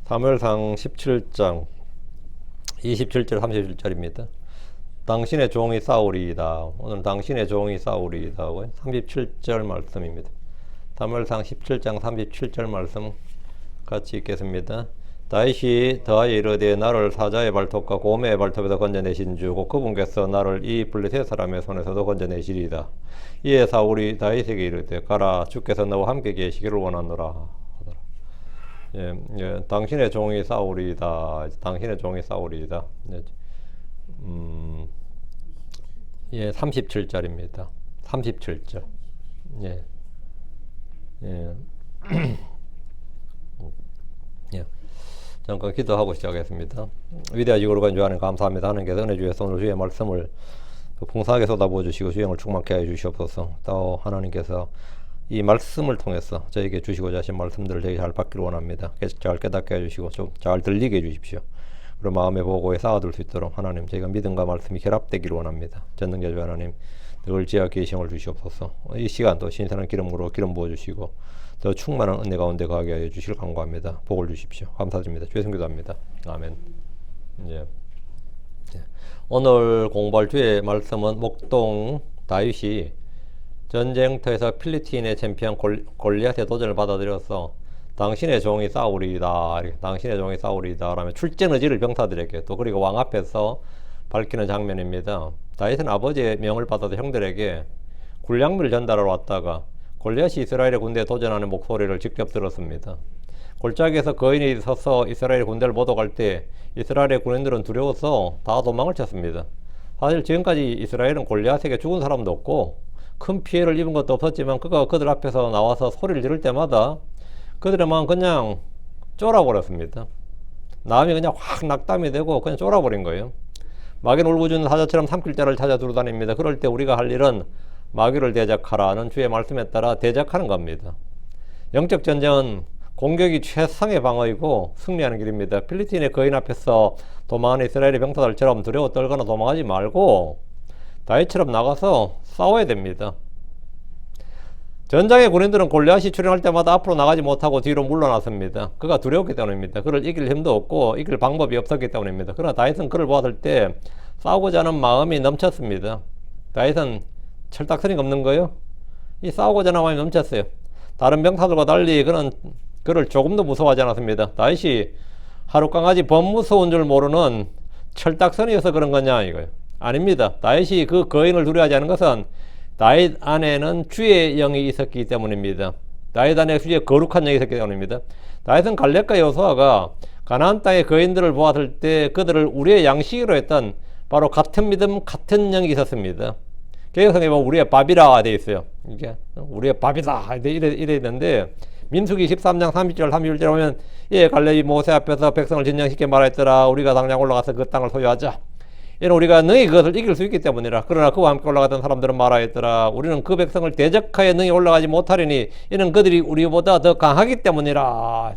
사무엘상 17장 27절 31절입니다. 당신의 종이 사울이다. 오늘 당신의 종이 사울이다. 37절 말씀입니다. 사무엘상 17장 37절 말씀 같이 읽겠습니다. 다윗이 더하여 이르되 나를 사자의 발톱과 곰의 발톱에서 건져내신 주 곧 그분께서 나를 이 블레셋 사람의 손에서도 건져내시리이다. 이에 사울이 다윗에게 이르되 가라, 주께서 너와 함께 계시기를 원하노라. 당신의 종이 사울이다. 당신의 종이 사울이다. 37절입니다. 37절. 잠깐 기도하고 시작하겠습니다. 위대하시고 거룩한 주 하나님 감사합니다. 하나님께서 은혜 주셔서 오늘 주의 말씀을 풍성하게 쏟아부어 주시고 주행을 충만케 하여 주시옵소서. 또 하나님께서 이 말씀을 통해서 저에게 주시고자 하신 말씀들을 저에게 잘 받기를 원합니다. 잘 깨닫게 해주시고 좀 잘 들리게 해주십시오. 그리고 마음의 보고에 쌓아둘 수 있도록 하나님, 저희가 믿음과 말씀이 결합되기를 원합니다. 전능자주 하나님, 늘 지혜와 계시를 주시옵소서. 이 시간도 신선한 기름으로 기름 부어주시고 더 충만한 은혜 가운데 가게 하여 주시길 간구합니다. 복을 주십시오. 감사드립니다. 주의 성기도합니다. 아멘. 오늘 공부할 주의 말씀은 목동 다윗이 전쟁터에서 필리스틴의 챔피언 골리앗의 도전을 받아들여서 당신의 종이 사울이다, 당신의 종이 사울이다 라며 출전 의지를 병사들에게 또 그리고 왕 앞에서 밝히는 장면입니다. 다윗은 아버지의 명을 받아서 형들에게 군량미를 전달하러 왔다가 골리앗이 이스라엘의 군대에 도전하는 목소리를 직접 들었습니다. 골짜기에서 거인이 서서 이스라엘 군대를 모독할 때 이스라엘의 군인들은 두려워서 다 도망을 쳤습니다. 사실 지금까지 이스라엘은 골리앗에게 죽은 사람도 없고 큰 피해를 입은 것도 없었지만 그가 그들 앞에서 나와서 소리를 지를 때마다 그들의 마음 그냥 쫄아버렸습니다. 마음이 그냥 확 낙담이 되고 그냥 쫄아버린 거예요. 마귀는 울부짖는 사자처럼 삼킬자를 찾아 두루다닙니다. 그럴 때 우리가 할 일은 마귀를 대적하라는 주의 말씀에 따라 대적하는 겁니다. 영적 전쟁은 공격이 최상의 방어이고 승리하는 길입니다. 필리스틴의 거인 앞에서 도망하는 이스라엘의 병사들처럼 두려워 떨거나 도망하지 말고 다윗처럼 나가서 싸워야 됩니다. 전장의 군인들은 골리앗이 출현할 때마다 앞으로 나가지 못하고 뒤로 물러났습니다. 그가 두려웠기 때문입니다. 그를 이길 힘도 없고 이길 방법이 없었기 때문입니다. 그러나 다윗은 그를 보았을 때 싸우고자 하는 마음이 넘쳤습니다. 다윗은 철딱서니가 없는 거예요. 이 싸우고자 하는 마음이 넘쳤어요. 다른 병사들과 달리 그는 그를 조금도 무서워하지 않았습니다. 다윗이 하루 강아지 범 무서운 줄 모르는 철딱선이어서 그런 거냐 이거예요. 아닙니다. 다윗이 그 거인을 두려워하지 않은 것은 다윗 안에는 주의 영이 있었기 때문입니다. 다윗 안에 주의 거룩한 영이 있었기 때문입니다. 다윗은 갈렙과 여호수아가 가나안 땅의 거인들을 보았을 때 그들을 우리의 양식으로 했던 바로 같은 믿음, 같은 영이 있었습니다. 개혁성에 보면 우리의 밥이라 되어 있어요. 이게 우리의 밥이다 이래 있는데 민수기 13장 30절 31절에 보면 갈렙이 모세 앞에서 백성을 진정시켜 말했더라. 우리가 당장 올라가서 그 땅을 소유하자. 이는 우리가 능히 그것을 이길 수 있기 때문이라. 그러나 그와 함께 올라갔던 사람들은 말하였더라. 우리는 그 백성을 대적하여 능히 올라가지 못하리니 이는 그들이 우리보다 더 강하기 때문이라.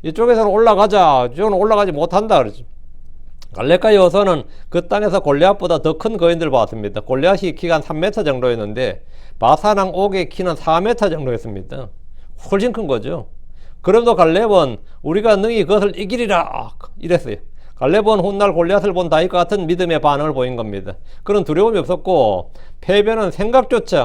이쪽에서는 올라가자. 이쪽은 올라가지 못한다 그러죠. 갈렙과 여호수아는 그 땅에서 골리앗보다 더 큰 거인들을 봤습니다. 골리앗이 키가 한 3m 정도였는데 바산왕 옥의 키는 4m 정도였습니다. 훨씬 큰 거죠. 그럼도 갈렙은 우리가 능히 그것을 이기리라 이랬어요. 갈렙은 훗날 골리앗을 본 다윗과 같은 믿음의 반응을 보인 겁니다. 그런 두려움이 없었고 패배는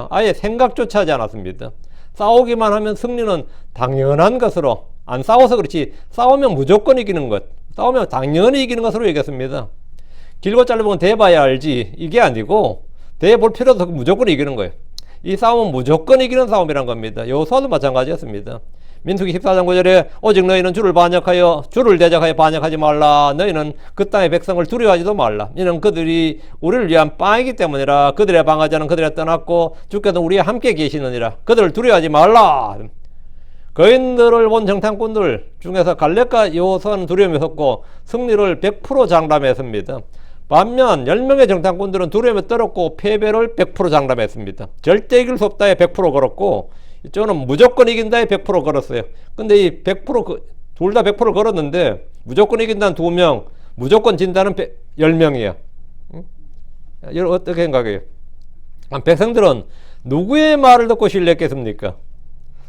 아예 생각조차 하지 않았습니다. 싸우기만 하면 승리는 당연한 것으로, 안 싸워서 그렇지 싸우면 무조건 이기는 것, 싸우면 당연히 이기는 것으로 얘기했습니다. 길고 짧으면 대봐야 알지 이게 아니고 대볼 필요도 없고 무조건 이기는 거예요. 이 싸움은 무조건 이기는 싸움이란 겁니다. 여호수아도 마찬가지였습니다. 민수기 14장 9절에 오직 너희는 주를 대적하여 반역하지 말라. 너희는 그 땅의 백성을 두려워하지도 말라. 이는 그들이 우리를 위한 빵이기 때문이라. 그들의 방하자는 그들에 떠났고 주께서 우리와 함께 계시느니라. 그들을 두려워하지 말라. 거인들을 본 정탐꾼들 중에서 갈렙과 여호수아는 두려움이 없었고 승리를 100% 장담했습니다. 반면 10명의 정탐꾼들은 두려움에 떨었고 패배를 100% 장담했습니다. 절대 이길 수 없다에 100% 걸었고 이쪽은 무조건 이긴다에 100% 걸었어요. 근데 이 100% 둘 다 100% 걸었는데 무조건 이긴다는 2명, 무조건 진다는 10명이에요. 여러분 어떻게 생각해요? 백성들은 누구의 말을 듣고 신뢰했겠습니까?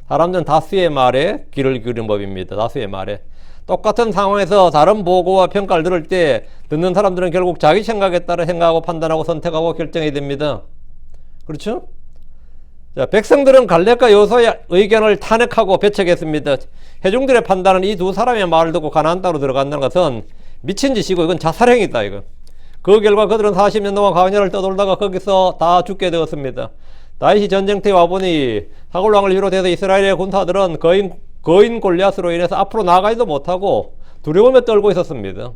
사람들은 다수의 말에 귀를 기울이는 법입니다. 다수의 말에. 똑같은 상황에서 다른 보고와 평가를 들을 때 듣는 사람들은 결국 자기 생각에 따라 생각하고 판단하고 선택하고 결정이 됩니다. 그렇죠? 자, 백성들은 갈렙과 여호수아의 의견을 탄핵하고 배척했습니다. 회중들의 판단은 이 두 사람의 말을 듣고 가나안 땅으로 들어간다는 것은 미친 짓이고 이건 자살행위다 이거. 그 결과 그들은 40년 동안 광야를 떠돌다가 거기서 다 죽게 되었습니다. 다윗이 전쟁터에 와보니 사울 왕을 비롯해서 이스라엘의 군사들은 거인 골리앗으로 인해서 앞으로 나가지도 못하고 두려움에 떨고 있었습니다.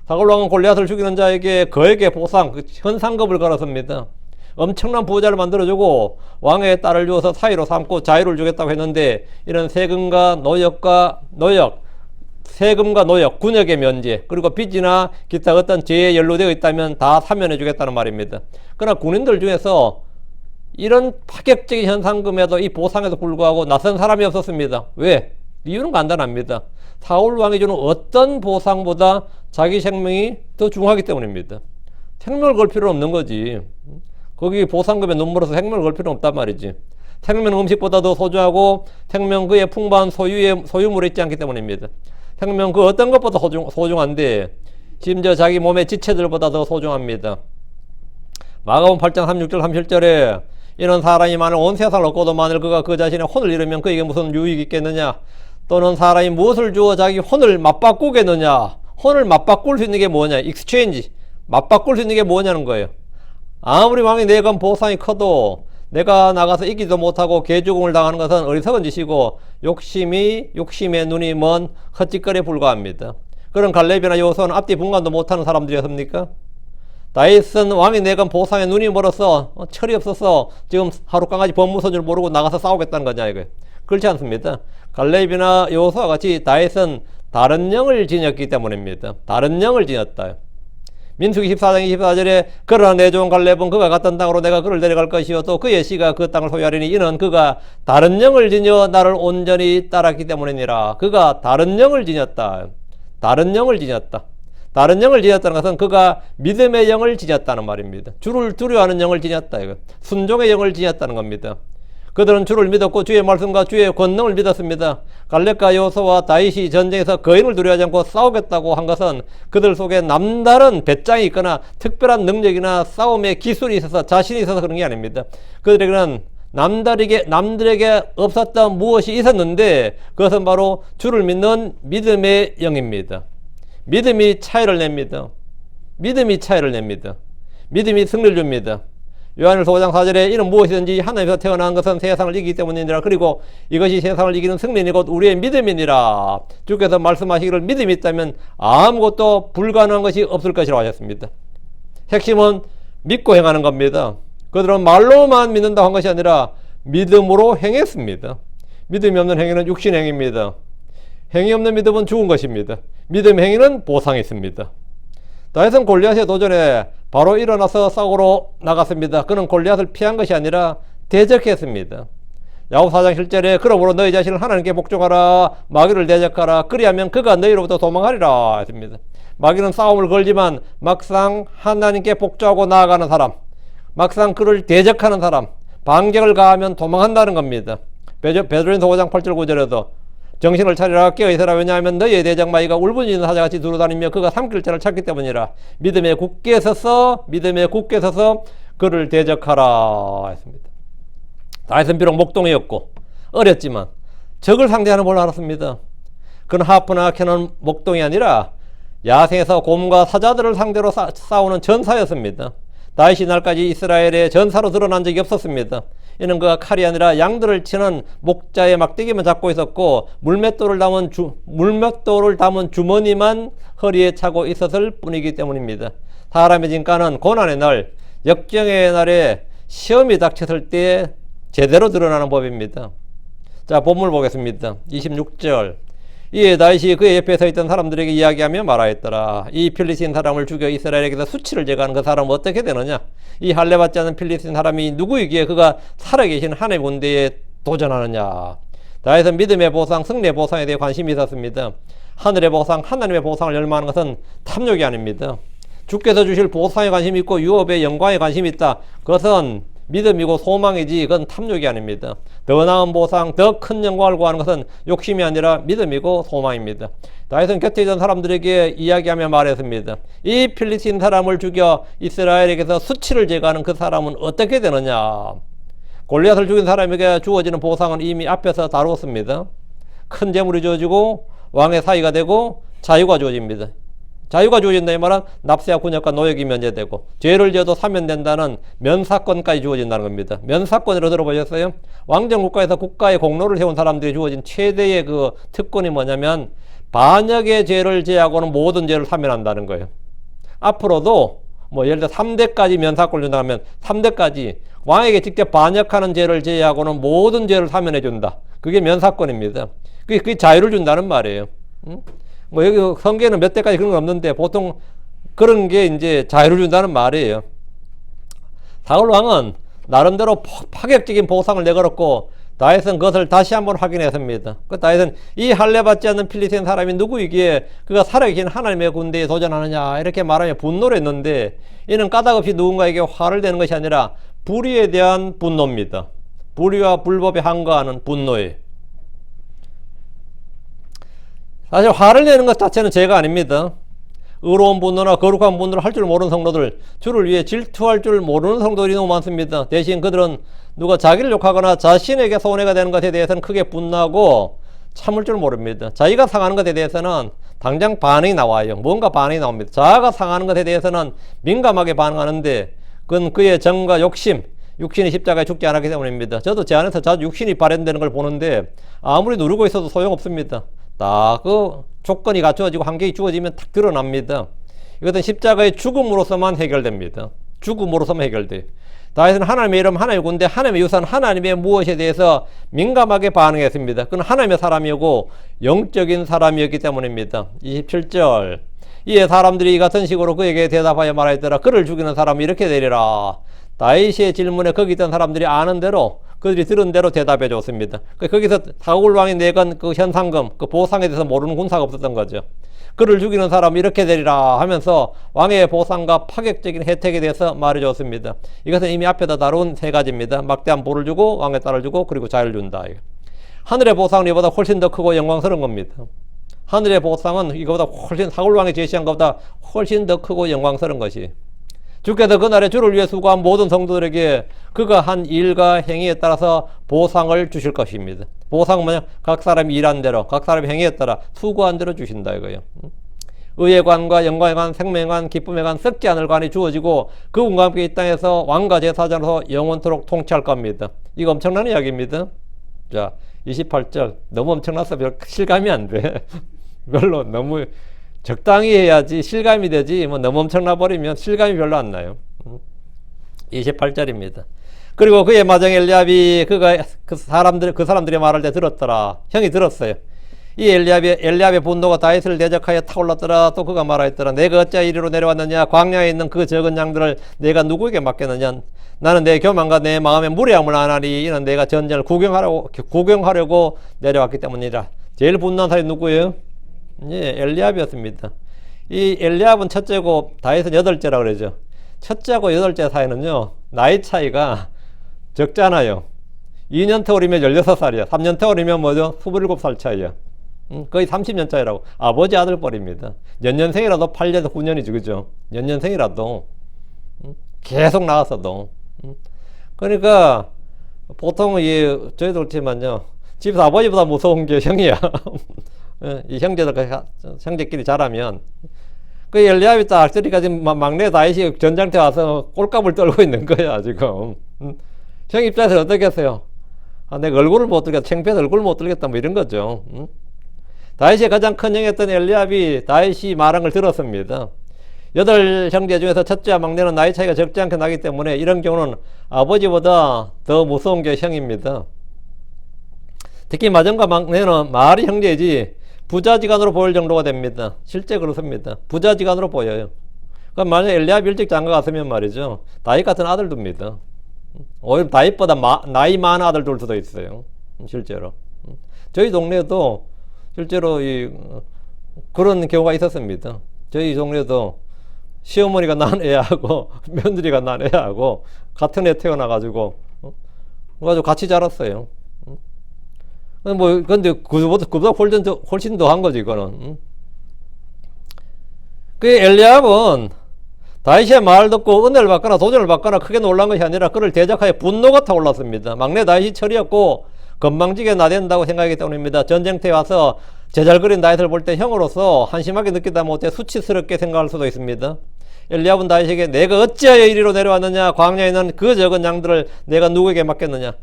사울 왕은 골리앗을 죽이는 자에게 그에게 보상, 현상금을 걸었습니다. 엄청난 부자를 만들어주고 왕의 딸을 주어서 사위로 삼고 자유를 주겠다고 했는데 이런 세금과 노역, 군역의 면제, 그리고 빚이나 기타 어떤 죄에 연루되어 있다면 다 사면해 주겠다는 말입니다. 그러나 군인들 중에서 이런 파격적인 현상금에도 이 보상에도 불구하고 나선 사람이 없었습니다. 왜? 이유는 간단합니다. 사울 왕이 주는 어떤 보상보다 자기 생명이 더 중요하기 때문입니다. 생명을 걸 필요는 없는 거지. 거기 보상금에 눈물어서 생명을 걸 필요는 없단 말이지. 생명은 음식보다 더 소중하고 생명 그의 풍부한 소유물에 있지 않기 때문입니다. 생명 그 어떤 것보다 소중한데 심지어 자기 몸의 지체들보다 더 소중합니다. 마가복음 8장 36절 37절에 이런 사람이 만일 온 세상을 얻고도 만일 그가 그 자신의 혼을 잃으면 그에게 무슨 유익이 있겠느냐, 또는 사람이 무엇을 주어 자기 혼을 맞바꾸겠느냐. 혼을 맞바꿀 수 있는 게 뭐냐, 익스체인지, 맞바꿀 수 있는 게 뭐냐는 거예요. 아무리 왕이 내건 보상이 커도 내가 나가서 이기도 못하고 개죽음을 당하는 것은 어리석은 짓이고 욕심의 눈이 먼 헛짓거리에 불과합니다. 그런 갈렙이나 여호수아는 앞뒤 분간도 못하는 사람들이었습니까? 다윗은 왕이 내건 보상에 눈이 멀어서 철이 없어서 지금 하룻강까지 법무서인 줄 모르고 나가서 싸우겠다는 거냐 이거예요. 그렇지 않습니다. 갈렙이나 여호수아와 같이 다윗은 다른 영을 지녔기 때문입니다. 다른 영을 지녔다. 민수기 14장 24절에 그러나 내 종 갈렙은 그가 갔던 땅으로 내가 그를 데려갈 것이요 또 그의 씨가 그 땅을 소유하리니 이는 그가 다른 영을 지녀 나를 온전히 따랐기 때문이니라. 그가 다른 영을 지녔다. 다른 영을 지녔다. 다른 영을 지녔다는 것은 그가 믿음의 영을 지녔다는 말입니다. 주를 두려워하는 영을 지녔다. 이거. 순종의 영을 지녔다는 겁니다. 그들은 주를 믿었고 주의 말씀과 주의 권능을 믿었습니다. 갈렙과 여호수아와 다윗이 전쟁에서 거인을 두려워하지 않고 싸우겠다고 한 것은 그들 속에 남다른 배짱이 있거나 특별한 능력이나 싸움의 기술이 있어서 자신이 있어서 그런 게 아닙니다. 그들에게는 남들에게 없었던 무엇이 있었는데 그것은 바로 주를 믿는 믿음의 영입니다. 믿음이 차이를 냅니다. 믿음이 차이를 냅니다. 믿음이 승리를 줍니다. 요한일서 5장 4절에 이는 무엇이든지 하나님에서 태어난 것은 세상을 이기기 때문이니라. 그리고 이것이 세상을 이기는 승리니 곧 우리의 믿음이니라. 주께서 말씀하시기를 믿음이 있다면 아무것도 불가능한 것이 없을 것이라고 하셨습니다. 핵심은 믿고 행하는 겁니다. 그들은 말로만 믿는다고 한 것이 아니라 믿음으로 행했습니다. 믿음이 없는 행위는 육신 행위입니다. 행위 없는 믿음은 죽은 것입니다. 믿음 행위는 보상이 있습니다. 다윗은 골리앗의 도전에 바로 일어나서 싸우러 나갔습니다. 그는 골리앗을 피한 것이 아니라 대적했습니다. 야고보 4장 7절에 그러므로 너희 자신을 하나님께 복종하라, 마귀를 대적하라, 그리하면 그가 너희로부터 도망하리라 했습니다. 마귀는 싸움을 걸지만 막상 하나님께 복종하고 나아가는 사람, 막상 그를 대적하는 사람, 반격을 가하면 도망한다는 겁니다. 베드로전서 5장 8절 9절에도 정신을 차리라 깨어있으라 왜냐하면 너희의 대적 마귀가 울부짖는 사자같이 두루다니며 그가 삼킬 자를 찾기 때문이라. 믿음에 굳게 서서 그를 대적하라 했습니다. 다윗은 비록 목동이었고 어렸지만 적을 상대하는 걸 알았습니다. 그는 하프나 캐논 목동이 아니라 야생에서 곰과 사자들을 상대로 싸우는 전사였습니다. 다윗이 날까지 이스라엘의 전사로 드러난 적이 없었습니다. 이는 그가 칼이 아니라 양들을 치는 목자의 막대기만 잡고 있었고 물맷돌을 담은 주머니만 허리에 차고 있었을 뿐이기 때문입니다. 사람의 진가는 고난의 날, 역경의 날에 시험이 닥쳤을 때 제대로 드러나는 법입니다. 자, 본문을 보겠습니다. 26절. 이에 다윗이 그의 옆에 서 있던 사람들에게 이야기하며 말하였더라. 이 필리스틴 사람을 죽여 이스라엘에게서 수치를 제거하는 그 사람은 어떻게 되느냐? 이 할례받지 않은 필리스틴 사람이 누구이기에 그가 살아계신 하나님의 군대에 도전하느냐? 다윗은 믿음의 보상, 승리의 보상에 대해 관심이 있었습니다. 하늘의 보상, 하나님의 보상을 열망하는 것은 탐욕이 아닙니다. 주께서 주실 보상에 관심이 있고 유업의 영광에 관심이 있다. 그것은 믿음이고 소망이지 그건 탐욕이 아닙니다. 더 나은 보상, 더 큰 영광을 구하는 것은 욕심이 아니라 믿음이고 소망입니다. 다윗은 곁에 있던 사람들에게 이야기하며 말했습니다. 이 필리스틴 사람을 죽여 이스라엘에게서 수치를 제거하는 그 사람은 어떻게 되느냐. 골리앗을 죽인 사람에게 주어지는 보상은 이미 앞에서 다루었습니다. 큰 재물이 주어지고 왕의 사위가 되고 자유가 주어집니다. 자유가 주어진다 이 말은 납세와 군역과 노역이 면제되고 죄를 지어도 사면된다는 면사권까지 주어진다는 겁니다. 면사권으로 들어보셨어요? 왕정국가에서 국가의 공로를 세운 사람들이 주어진 최대의 그 특권이 뭐냐면 반역의 죄를 제하고는 모든 죄를 사면한다는 거예요. 앞으로도 뭐 예를 들어 3대까지 면사권을 준다면 3대까지 왕에게 직접 반역하는 죄를 제하고는 모든 죄를 사면해 준다. 그게 면사권입니다. 그게 자유를 준다는 말이에요. 뭐 여기 성경에는 몇 대까지 그런 건 없는데 보통 그런 게 이제 자유를 준다는 말이에요. 사울 왕은 나름대로 파격적인 보상을 내걸었고 다윗은 그것을 다시 한번 확인했습니다. 그 다윗은 이 할례 받지 않는 필리스틴 사람이 누구이기에 그가 살아계신 하나님의 군대에 도전하느냐 이렇게 말하며 분노를 했는데 이는 까닭없이 누군가에게 화를 내는 것이 아니라 불의에 대한 분노입니다. 불의와 불법에 항거하는 분노예요. 사실 화를 내는 것 자체는 죄가 아닙니다. 의로운 분노나 거룩한 분노를 할 줄 모르는 성도들, 주를 위해 질투할 줄 모르는 성도들이 너무 많습니다. 대신 그들은 누가 자기를 욕하거나 자신에게 손해가 되는 것에 대해서는 크게 분노하고 참을 줄 모릅니다. 자기가 상하는 것에 대해서는 당장 반응이 나와요. 뭔가 반응이 나옵니다. 자아가 상하는 것에 대해서는 민감하게 반응하는데 그건 그의 정과 욕심, 육신이 십자가에 죽지 않았기 때문입니다. 저도 제 안에서 자주 육신이 발현되는 걸 보는데 아무리 누르고 있어도 소용없습니다. 딱 그 조건이 갖추어지고 환경이 주어지면 탁 드러납니다. 이것은 십자가의 죽음으로서만 해결됩니다. 죽음으로서만 해결돼요. 다윗은 하나님의 이름, 하나님의 군대, 하나님의 유산, 하나님의 무엇에 대해서 민감하게 반응했습니다. 그는 하나님의 사람이고 영적인 사람이었기 때문입니다. 27절 이에 사람들이 이 같은 식으로 그에게 대답하여 말하였더라. 그를 죽이는 사람이 이렇게 되리라. 다윗의 질문에 거기 있던 사람들이 아는 대로 그들이 들은 대로 대답해 줬습니다. 거기서 사울 왕이 내건 그 현상금, 그 보상에 대해서 모르는 군사가 없었던 거죠. 그를 죽이는 사람이 이렇게 되리라 하면서 왕의 보상과 파격적인 혜택에 대해서 말해 줬습니다. 이것은 이미 앞에다 다룬 세 가지입니다. 막대한 보를 주고 왕의 딸을 주고 그리고 자유를 준다. 하늘의 보상은 이보다 훨씬 더 크고 영광스러운 겁니다. 하늘의 보상은 이거보다 훨씬 사울 왕이 제시한 것보다 훨씬 더 크고 영광스러운 것이 주께서 그날에 주를 위해 수고한 모든 성도들에게 그가 한 일과 행위에 따라서 보상을 주실 것입니다. 보상은 뭐냐? 각 사람이 일한 대로, 각 사람의 행위에 따라 수고한 대로 주신다 이거예요. 의의 관과 영광의 관, 생명의 관, 기쁨의 관, 썩지 않을 관이 주어지고 그분과 함께 이 땅에서 왕과 제사장으로서 영원토록 통치할 겁니다. 이거 엄청난 이야기입니다. 자, 28절 너무 엄청나서 별 실감이 안 돼. 별로 너무 적당히 해야지 실감이 되지 뭐 너무 엄청나 버리면 실감이 별로 안 나요. 28절입니다. 그리고 그의 마정 엘리압이 그가 그 사람들이 말할 때 들었더라. 형이 들었어요. 이 엘리압의 분노가 다윗을 대적하여 타올랐더라. 또 그가 말하였더라. 내가 어찌 이리로 내려왔느냐? 광야에 있는 그 적은 양들을 내가 누구에게 맡겼느냐? 나는 내 교만과 내 마음의 무례함을 안 하리. 이는 내가 전쟁을 구경하려고 내려왔기 때문이라. 제일 분노한 사람이 누구예요? 예, 엘리압이었습니다. 이 엘리압은 첫째고 다윗은 여덟째라 그러죠. 첫째하고 여덟째 사이는요 나이 차이가 적잖아요. 2년 터울이면 16살이야. 3년 터울이면 뭐죠? 27살 차이야. 거의 30년 차이라고. 아버지 아들 뻘입니다. 연년생이라도 8년에서 9년이지 그죠? 연년생이라도 계속 나왔어도. 그러니까 보통 저희도 그렇지만요 집에서 아버지보다 무서운 게 형이야. 이 형제끼리 잘하면 그 엘리압이 딱 저리까지 막내 다윗이 전장터 와서 꼴값을 떨고 있는 거야 지금. 형 입장에서 어떻겠어요? 내가 얼굴을 못 들겠다, 창피해서 얼굴을 못 들겠다 뭐 이런 거죠. 다윗의 가장 큰 형이었던 엘리압이 다윗이 말한 걸 들었습니다. 8 형제 중에서 첫째와 막내는 나이 차이가 적지 않게 나기 때문에 이런 경우는 아버지보다 더 무서운 게 형입니다. 특히 맏형과 막내는 말이 형제이지 부자지간으로 보일 정도가 됩니다. 실제 그렇습니다. 부자지간으로 보여요. 그럼 만약 엘리압이 일찍 장가 갔으면 말이죠 다윗 같은 아들 둡니다. 오히려 다윗보다 나이 많은 아들 둘 수도 있어요. 실제로 저희 동네에도 실제로 그런 경우가 있었습니다. 저희 동네에도 시어머니가 낳은 애하고 며느리가 낳은 애하고 같은 애 태어나가지고 그래가지고 같이 자랐어요. 뭐 근데 그보다 훨씬 더 한 거지 이거는. 그 엘리압은 다윗의 말 듣고 은혜를 받거나 도전을 받거나 크게 놀란 것이 아니라 그를 대적하여 분노가 타올랐습니다. 막내 다윗이 철이었고 건방지게 나댄다고 생각하기 때문입니다. 전쟁터에 와서 제잘거린 다윗을 볼 때 형으로서 한심하게 느끼다 못해 수치스럽게 생각할 수도 있습니다. 엘리압은 다윗에게 내가 어찌하여 이리로 내려왔느냐, 광야에 있는 그 적은 양들을 내가 누구에게 맡겼느냐,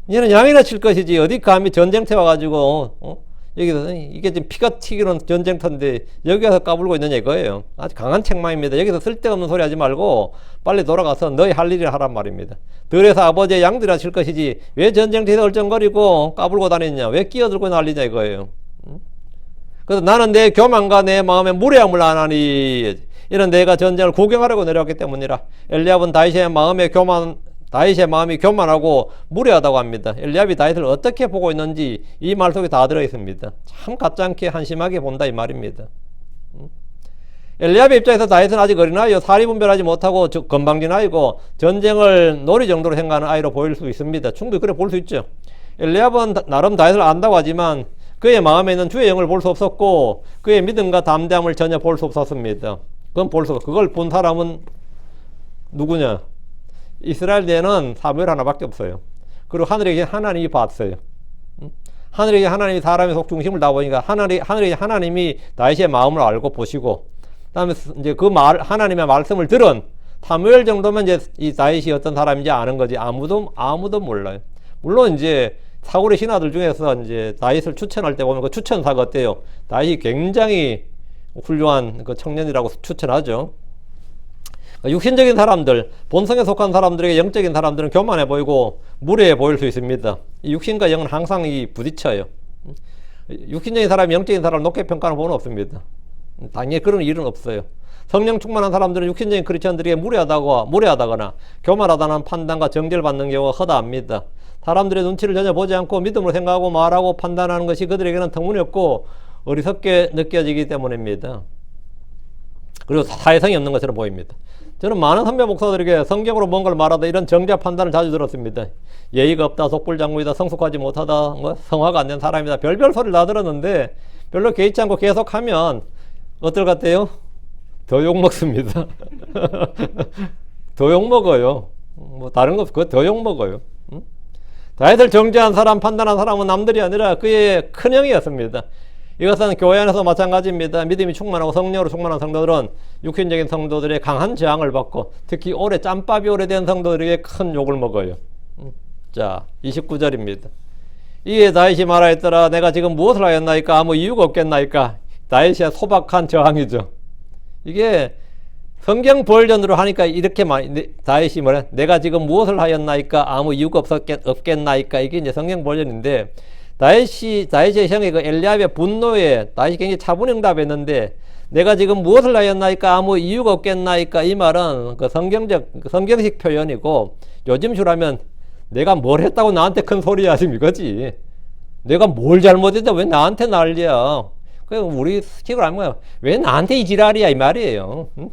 얘는 양이나 칠 것이지 어디 감히 전쟁터에 와가지고 여기서 이게 지금 피가 튀기는 전쟁터인데 여기 와서 까불고 있느냐 이거예요. 아주 강한 책망입니다. 여기서 쓸데없는 소리 하지 말고 빨리 돌아가서 너희 할 일을 하란 말입니다. 들에서 아버지의 양들이나 칠 것이지 왜 전쟁터에서 얼쩡거리고 까불고 다니냐, 왜 끼어들고 난리냐 이거예요. 그래서 나는 내 교만과 내 마음에 무례함을 안 하니 이런 내가 전쟁을 구경하려고 내려왔기 때문이라. 엘리압은 다윗의 마음이 교만하고 무례하다고 합니다. 엘리압이 다윗을 어떻게 보고 있는지 이 말 속에 다 들어있습니다. 참 가짜않게 한심하게 본다 이 말입니다. 엘리압의 입장에서 다윗은 아직 어린아이요, 사리 분별하지 못하고 건방진 아이고 전쟁을 놀이 정도로 생각하는 아이로 보일 수 있습니다. 충분히 그래 볼 수 있죠. 엘리압은 나름 다윗을 안다고 하지만 그의 마음에 있는 주의 영을 볼 수 없었고 그의 믿음과 담대함을 전혀 볼 수 없었습니다. 그걸 본 사람은 누구냐? 이스라엘에는 사무엘 하나밖에 없어요. 그리고 하늘에 계신 하나님이 봤어요. 하늘에 계신 하나님이 사람의 속 중심을 다 보니까 하늘에 계신 하나님이 다윗의 마음을 알고 보시고, 그다음에 이제 하나님의 말씀을 들은 사무엘 정도면 이제 이 다윗이 어떤 사람인지 아는 거지 아무도 몰라요. 물론 이제 사울의 신하들 중에서 이제 다윗을 추천할 때 보면 그 추천사가 어때요? 다윗이 굉장히 훌륭한 그 청년이라고 추천하죠. 육신적인 사람들, 본성에 속한 사람들에게 영적인 사람들은 교만해 보이고 무례해 보일 수 있습니다. 이 육신과 영은 항상 부딪혀요. 육신적인 사람이 영적인 사람을 높게 평가하는 부분은 없습니다. 당연히 그런 일은 없어요. 성령 충만한 사람들은 육신적인 크리스천들에게 무례하다거나 교만하다는 판단과 정죄를 받는 경우가 허다합니다. 사람들의 눈치를 전혀 보지 않고 믿음으로 생각하고 말하고 판단하는 것이 그들에게는 터무니없고 어리석게 느껴지기 때문입니다. 그리고 사회성이 없는 것처럼 보입니다. 저는 많은 선배 목사들에게 성경으로 뭔가를 말하다 이런 정죄 판단을 자주 들었습니다. 예의가 없다, 속불장구이다, 성숙하지 못하다, 성화가 안 된 사람이다, 별별 소리를 다 들었는데 별로 개의치 않고 계속하면 어떨 것 같아요? 더 욕먹습니다. 더 욕먹어요. 뭐 다른 거 없고 더 욕먹어요. 다윗을 정죄한 사람, 판단한 사람은 남들이 아니라 그의 큰형이었습니다. 이것은 교회 안에서 마찬가지입니다. 믿음이 충만하고 성령으로 충만한 성도들은 육신적인 성도들의 강한 저항을 받고 특히 짬밥이 오래된 성도들에게 큰 욕을 먹어요. 자, 29절입니다. 이에 다윗이 말하였더라. 내가 지금 무엇을 하였나이까? 아무 이유가 없겠나이까? 다윗의 소박한 저항이죠. 이게 성경 버전으로 하니까 이렇게 다윗이 뭐래? 내가 지금 무엇을 하였나이까? 아무 이유가 없겠나이까? 이게 이제 성경 버전인데 다윗의 형의 그 엘리압의 분노에 다윗이 굉장히 차분응답했는데 내가 지금 무엇을 하였나이까? 아무 이유가 없겠나이까? 이 말은 그 성경식 표현이고 요즘식으로 하면 내가 뭘 했다고 나한테 큰 소리야 지금 이거지. 내가 뭘 잘못했다 왜 나한테 난리야. 우리 식으로 하면 왜 나한테 이 지랄이야 이 말이에요. 응?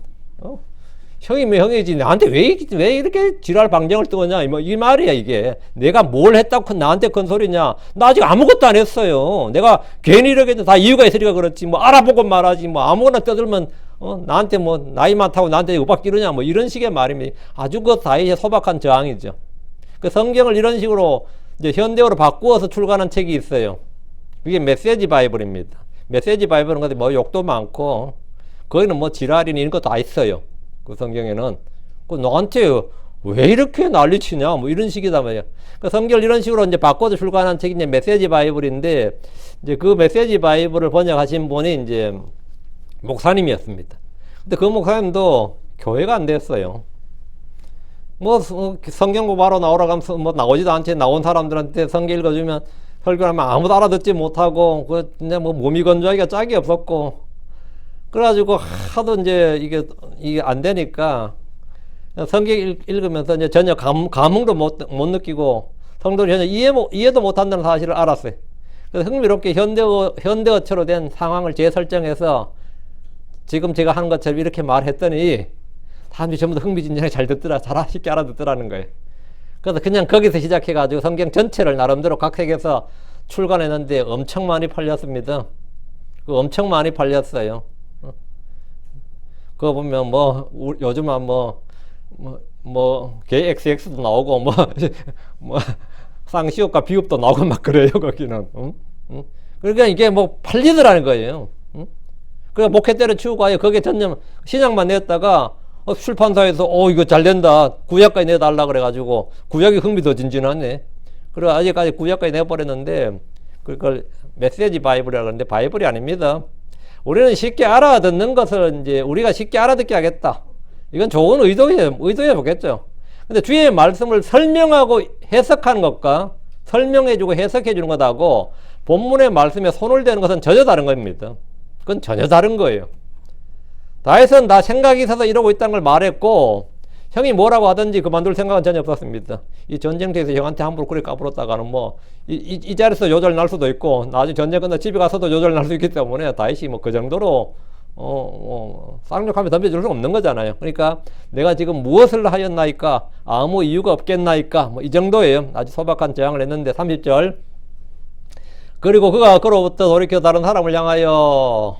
형이면 형이지 나한테 왜 이렇게 지랄 방정을 뜨거냐 이 말이야. 이게 내가 뭘 했다고 나한테 큰 소리냐. 나 아직 아무것도 안 했어요. 내가 괜히 이렇게 다 이유가 있으니까 그렇지 뭐 알아보고 말하지 뭐 아무거나 떠들면 나한테 뭐 나이 많다고 나한테 윽박 지르냐 뭐 이런 식의 말입니다. 아주 그 다윗의 소박한 저항이죠. 그 성경을 이런 식으로 이제 현대어로 바꾸어서 출간한 책이 있어요. 이게 메시지 바이블입니다. 메시지 바이블은 근데 뭐 욕도 많고 거기는 뭐 지랄이니 이런 것도 다 있어요. 그 성경에는 그 너한테 왜 이렇게 난리치냐 뭐 이런 식이다 말이야. 그 성경을 이런 식으로 이제 바꿔서 출간한 책이 이제 메시지 바이블인데 이제 그 메시지 바이블을 번역하신 분이 이제 목사님이었습니다. 근데 그 목사님도 교회가 안 됐어요. 뭐 성경 공부하러 나오라고 하면서 뭐 나오지도 않지. 나온 사람들한테 성경 읽어주면 설교하면 아무도 알아듣지 못하고 그냥 뭐 몸이 건조하기가 짝이 없었고 그래가지고 하도 이제 이게 안 되니까 성경 읽으면서 이제 전혀 감흥도 못 느끼고 성도를 전혀 이해도 못한다는 사실을 알았어요. 그래서 흥미롭게 현대어처로 된 상황을 재설정해서 지금 제가 하는 것처럼 이렇게 말했더니 사람들이 전부 다 흥미진진하게 잘 듣더라. 잘 쉽게 알아듣더라는 거예요. 그래서 그냥 거기서 시작해가지고 성경 전체를 나름대로 각 책에서 출간했는데 엄청 많이 팔렸습니다. 엄청 많이 팔렸어요. 그거 보면 뭐 요즘은 개 XX도 나오고 뭐 쌍시옷과 비읍도 나오고 막 그래요. 거기는. 그러니까 이게 뭐 팔리더라는 거예요. 그러니까 목회 때려치우고 아예 거기에 전념 신약만 냈다가 출판사에서 이거 잘 된다 구약까지 내달라 그래가지고 구약이 흥미 더 진진하네. 그리고 아직까지 구약까지 내버렸는데 그걸 메시지 바이블이라고 하는데 바이블이 아닙니다. 우리는 쉽게 알아듣는 것을 이제 우리가 쉽게 알아듣게 하겠다. 이건 좋은 의도해 보겠죠. 근데 주의 말씀을 설명하고 해석하는 것과 설명해주고 해석해주는 것하고 본문의 말씀에 손을 대는 것은 전혀 다른 겁니다. 그건 전혀 다른 거예요. 다윗은 나 생각이 있어서 이러고 있다는 걸 말했고 형이 뭐라고 하든지 그만둘 생각은 전혀 없었습니다. 이 전쟁터에서 형한테 함부로 그렇게 까불었다가는 이 자리에서 요절 날 수도 있고 나중에 전쟁 끝나 집에 가서도 요절 날 수 있기 때문에 다윗이 그 정도로 쌍욕하며 덤벼줄 수 없는 거잖아요. 그러니까 내가 지금 무엇을 하였나이까 아무 이유가 없겠나이까 이 정도예요. 아주 소박한 저항을 했는데 30절 그리고 그가 그로부터 돌이켜 다른 사람을 향하여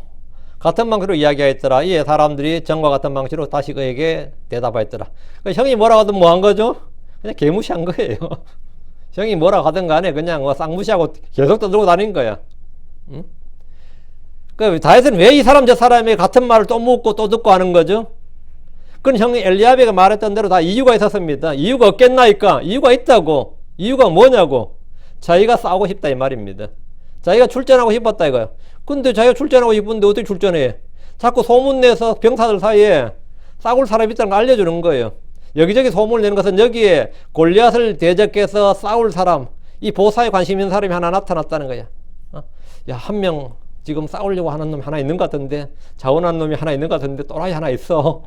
같은 방식으로 이야기하였더라. 이에 사람들이 전과 같은 방식으로 다시 그에게 대답하였더라. 그러니까 형이 뭐라고 하든 뭐 한 거죠? 그냥 개무시한 거예요. 형이 뭐라고 하든 간에 그냥 쌍무시하고 계속 떠들고 다닌 거야. 응? 그 다윗은 왜 이 사람 저 사람이 같은 말을 또 묻고 또 듣고 하는 거죠? 그건 형이 엘리야베가 말했던 대로 다 이유가 있었습니다. 이유가 없겠나이까? 이유가 있다고. 이유가 뭐냐고. 자기가 싸우고 싶다 이 말입니다. 자기가 출전하고 싶었다 이거요. 근데 자기가 출전하고 싶은데 어떻게 출전해? 자꾸 소문내서 병사들 사이에 싸울 사람이 있다는 걸 알려주는 거예요. 여기저기 소문을 내는 것은 여기에 골리앗을 대적해서 싸울 사람, 이 보사에 관심 있는 사람이 하나 나타났다는 거야. 야, 한 명 지금 싸우려고 하는 놈이 하나 있는 것 같은데, 자원하는 놈이 하나 있는 것 같은데 또라이 하나 있어.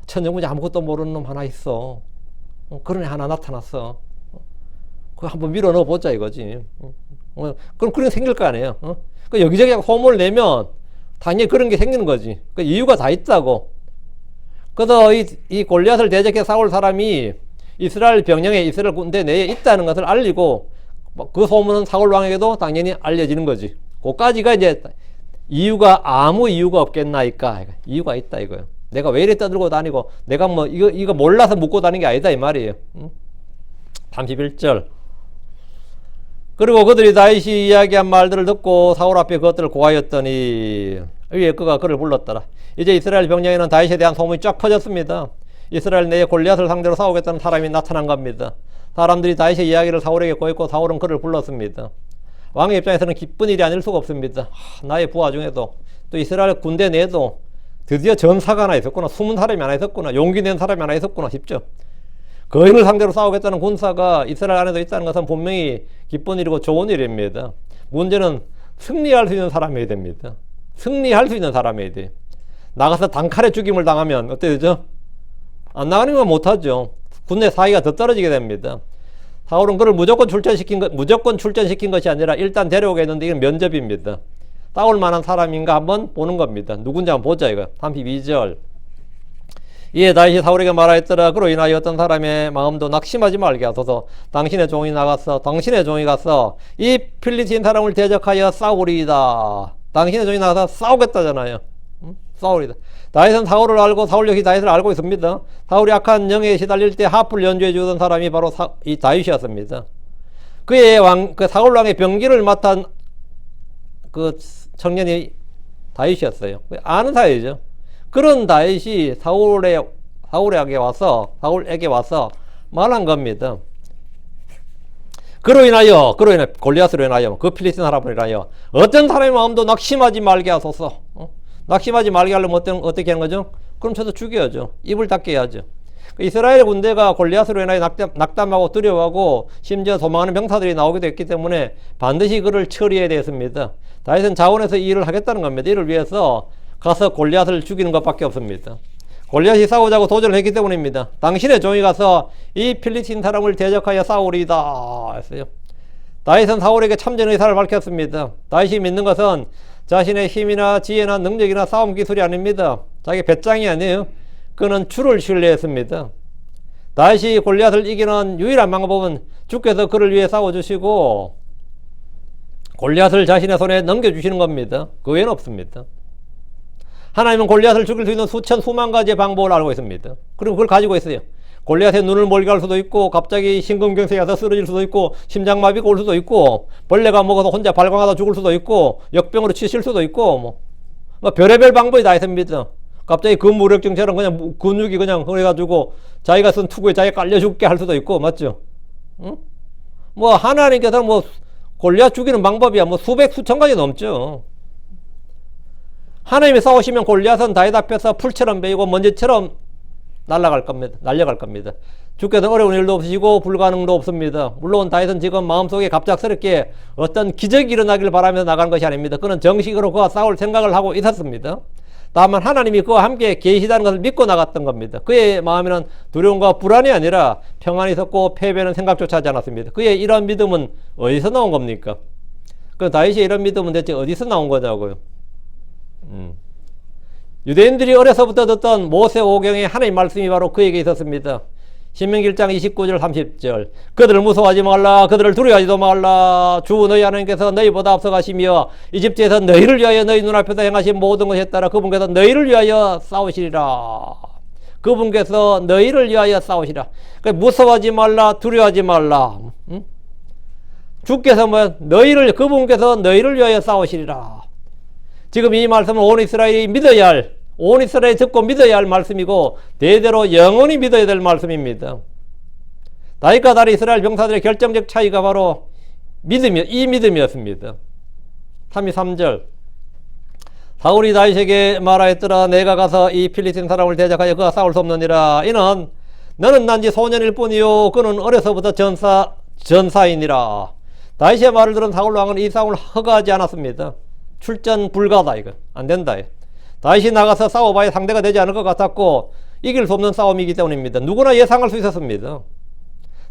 천정무지 아무것도 모르는 놈 하나 있어. 그런 애 하나 나타났어. 그거 한번 밀어 넣어 보자 이거지. 그럼 그런 게 생길 거 아니에요. 그 여기저기 소문을 내면 당연히 그런 게 생기는 거지. 그 이유가 다 있다고. 그래서 이 골리앗을 대적해 싸울 사람이 이스라엘 병영에 이스라엘 군대 내에 있다는 것을 알리고 그 소문은 사울 왕에게도 당연히 알려지는 거지. 그까지가 이제 이유가 아무 이유가 없겠나이까. 이유가 있다 이거예요. 내가 왜 이래 떠들고 다니고 내가 뭐 이거 몰라서 묻고 다니는 게 아니다 이 말이에요. 31절 그리고 그들이 다윗이 이야기한 말들을 듣고 사울 앞에 그것들을 고하였더니 위에 그가 그를 불렀더라. 이제 이스라엘 병력에는 다윗에 대한 소문이 쫙 퍼졌습니다. 이스라엘 내에 골리앗을 상대로 싸우겠다는 사람이 나타난 겁니다. 사람들이 다윗의 이야기를 사울에게 고했고 사울은 그를 불렀습니다. 왕의 입장에서는 기쁜 일이 아닐 수가 없습니다. 나의 부하 중에도 또 이스라엘 군대 내에도 드디어 전사가 하나 있었구나. 숨은 사람이 하나 있었구나. 용기 낸 사람이 하나 있었구나 싶죠. 거인을 상대로 싸우겠다는 군사가 이스라엘 안에도 있다는 것은 분명히 기쁜 일이고 좋은 일입니다. 문제는 승리할 수 있는 사람이어야 됩니다. 승리할 수 있는 사람이어야 돼. 나가서 단칼에 죽임을 당하면 어떻게 되죠? 안 나가는 건 못하죠. 군대 사이가 더 떨어지게 됩니다. 사울은 그를 무조건 출전시킨 것이 아니라 일단 데려오게 했는데 이건 면접입니다. 싸울 만한 사람인가 한번 보는 겁니다. 누군지 한번 보자 이거. 32절 이에 다윗이 사울에게 말하였더라. 그로 인하여 어떤 사람의 마음도 낙심하지 말게 하소서. 당신의 종이 가서 이 필리스틴 사람을 대적하여 싸우리이다. 당신의 종이 나가서 싸우겠다잖아요. 싸우리다. 다윗은 사울을 알고 사울 역시 다윗을 알고 있습니다. 사울이 악한 영에 시달릴 때 하프를 연주해 주던 사람이 바로 이 다윗이었습니다. 그의 그 사울 왕의 병기를 맡은 그 청년이 다윗이었어요. 아는 사이죠. 그런 다윗이 사울에게 와서 말한 겁니다. 그로 인하여 골리앗으로 인하여 그 필리스틴 사람을 인하여 어떤 사람의 마음도 낙심하지 말게 하소서. 낙심하지 말게 하려면 어떻게 하는 거죠? 그럼 저도 죽여야죠. 입을 닫게 해야죠. 이스라엘 군대가 골리앗으로 인하여 낙담하고 두려워하고 심지어 도망하는 병사들이 나오기도 했기 때문에 반드시 그를 처리해야 되었습니다. 다윗은 자원해서 이 일을 하겠다는 겁니다. 이를 위해서 가서 골리앗을 죽이는 것밖에 없습니다. 골리앗이 싸우자고 도전을 했기 때문입니다. 당신의 종이 가서 이 필리스틴 사람을 대적하여 싸우리이다 했어요. 다윗은 사울에게 참전 의사를 밝혔습니다. 다윗이 믿는 것은 자신의 힘이나 지혜나 능력이나 싸움 기술이 아닙니다. 자기 배짱이 아니에요. 그는 주를 신뢰했습니다. 다윗이 골리앗을 이기는 유일한 방법은 주께서 그를 위해 싸워주시고 골리앗을 자신의 손에 넘겨주시는 겁니다. 그 외에는 없습니다. 하나님은 골리앗을 죽일 수 있는 수천 수만 가지의 방법을 알고 있습니다. 그리고 그걸 가지고 있어요. 골리앗의 눈을 멀게 할 수도 있고, 갑자기 심근경색이 와서 쓰러질 수도 있고, 심장마비가 올 수도 있고, 벌레가 먹어서 혼자 발광하다 죽을 수도 있고, 역병으로 치실 수도 있고, 뭐 별의별 방법이 다 있습니다. 갑자기 근무력증처럼 그냥 근육이 그냥 그래가지고 자기가 쓴 투구에 자기가 깔려 죽게 할 수도 있고, 맞죠? 응? 뭐 하나님께서는 뭐 골리앗 죽이는 방법이야 뭐 수백 수천 가지 넘죠. 하나님이 싸우시면 골리앗은 다윗 앞에서 풀처럼 베이고 먼지처럼 날아갈 겁니다. 주께서는 어려운 일도 없으시고 불가능도 없습니다. 물론 다윗은 지금 마음속에 갑작스럽게 어떤 기적이 일어나길 바라면서 나가는 것이 아닙니다. 그는 정식으로 그와 싸울 생각을 하고 있었습니다. 다만 하나님이 그와 함께 계시다는 것을 믿고 나갔던 겁니다. 그의 마음에는 두려움과 불안이 아니라 평안이 있었고 패배는 생각조차 하지 않았습니다. 그의 이런 믿음은 어디서 나온 겁니까? 그 다윗의 이런 믿음은 대체 어디서 나온 거냐고요? 유대인들이 어려서부터 듣던 모세오경의 하나님 말씀이 바로 그에게 있었습니다. 신명기 1장 29절 30절 그들을 무서워하지 말라. 그들을 두려워하지도 말라. 주 너희 하나님께서 너희보다 앞서가시며 이집트에서 너희를 위하여 너희 눈앞에서 행하신 모든 것에 따라 그분께서 너희를 위하여 싸우시리라. 그분께서 너희를 위하여 싸우시라. 그러니까 무서워하지 말라. 두려워하지 말라. 주께서 그분께서 너희를 위하여 싸우시리라. 지금 이 말씀은 온 이스라엘이 믿어야 할, 온 이스라엘이 듣고 믿어야 할 말씀이고 대대로 영원히 믿어야 될 말씀입니다. 다윗과 다른 이스라엘 병사들의 결정적 차이가 바로 이 믿음이었습니다. 33절 사울이 다윗에게 말하였더라. 내가 가서 이 필리스틴 사람을 대적하여 그가 싸울 수 없느니라. 이는 너는 난지 소년일 뿐이요 그는 어려서부터 전사이니라. 다윗의 말을 들은 사울 왕은 이 싸움을 허가하지 않았습니다. 출전 불가다. 이거 안 된다. 다윗이 나가서 싸워봐야 상대가 되지 않을 것 같았고 이길 수 없는 싸움이기 때문입니다. 누구나 예상할 수 있었습니다.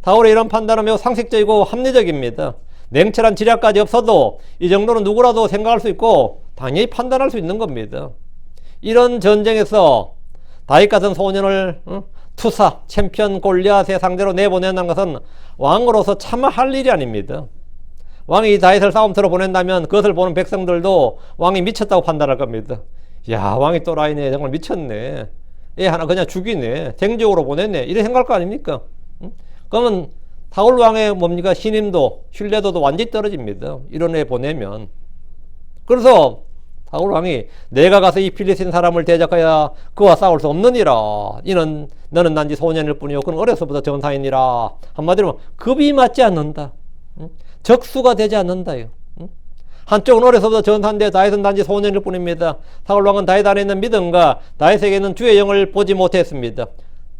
사울의 이런 판단은 매우 상식적이고 합리적입니다. 냉철한 지략까지 없어도 이 정도는 누구라도 생각할 수 있고 당연히 판단할 수 있는 겁니다. 이런 전쟁에서 다윗 같은 소년을 투사 챔피언 골리앗의 상대로 내보낸다는 것은 왕으로서 참 할 일이 아닙니다. 왕이 다윗을 싸움터로 보낸다면 그것을 보는 백성들도 왕이 미쳤다고 판단할 겁니다. 야, 왕이 또라이네. 정말 미쳤네. 얘 하나 그냥 죽이네. 쟁적으로 보냈네. 이런 생각할 거 아닙니까? 그러면 사울 왕의 뭡니까? 신임도, 신뢰도도 완전히 떨어집니다. 이런 애 보내면. 그래서 사울 왕이 내가 가서 이 필리스틴 사람을 대적하여 그와 싸울 수 없느니라. 이는 너는 난지 소년일 뿐이요 그는 어려서부터 전사이니라. 한마디로 급이 맞지 않는다. 적수가 되지 않는다요. 한쪽은 어려서부터 전사인데 다윗은 단지 소년일 뿐입니다. 사울 왕은 다윗 안에 있는 믿음과 다윗에게는 주의 영을 보지 못했습니다.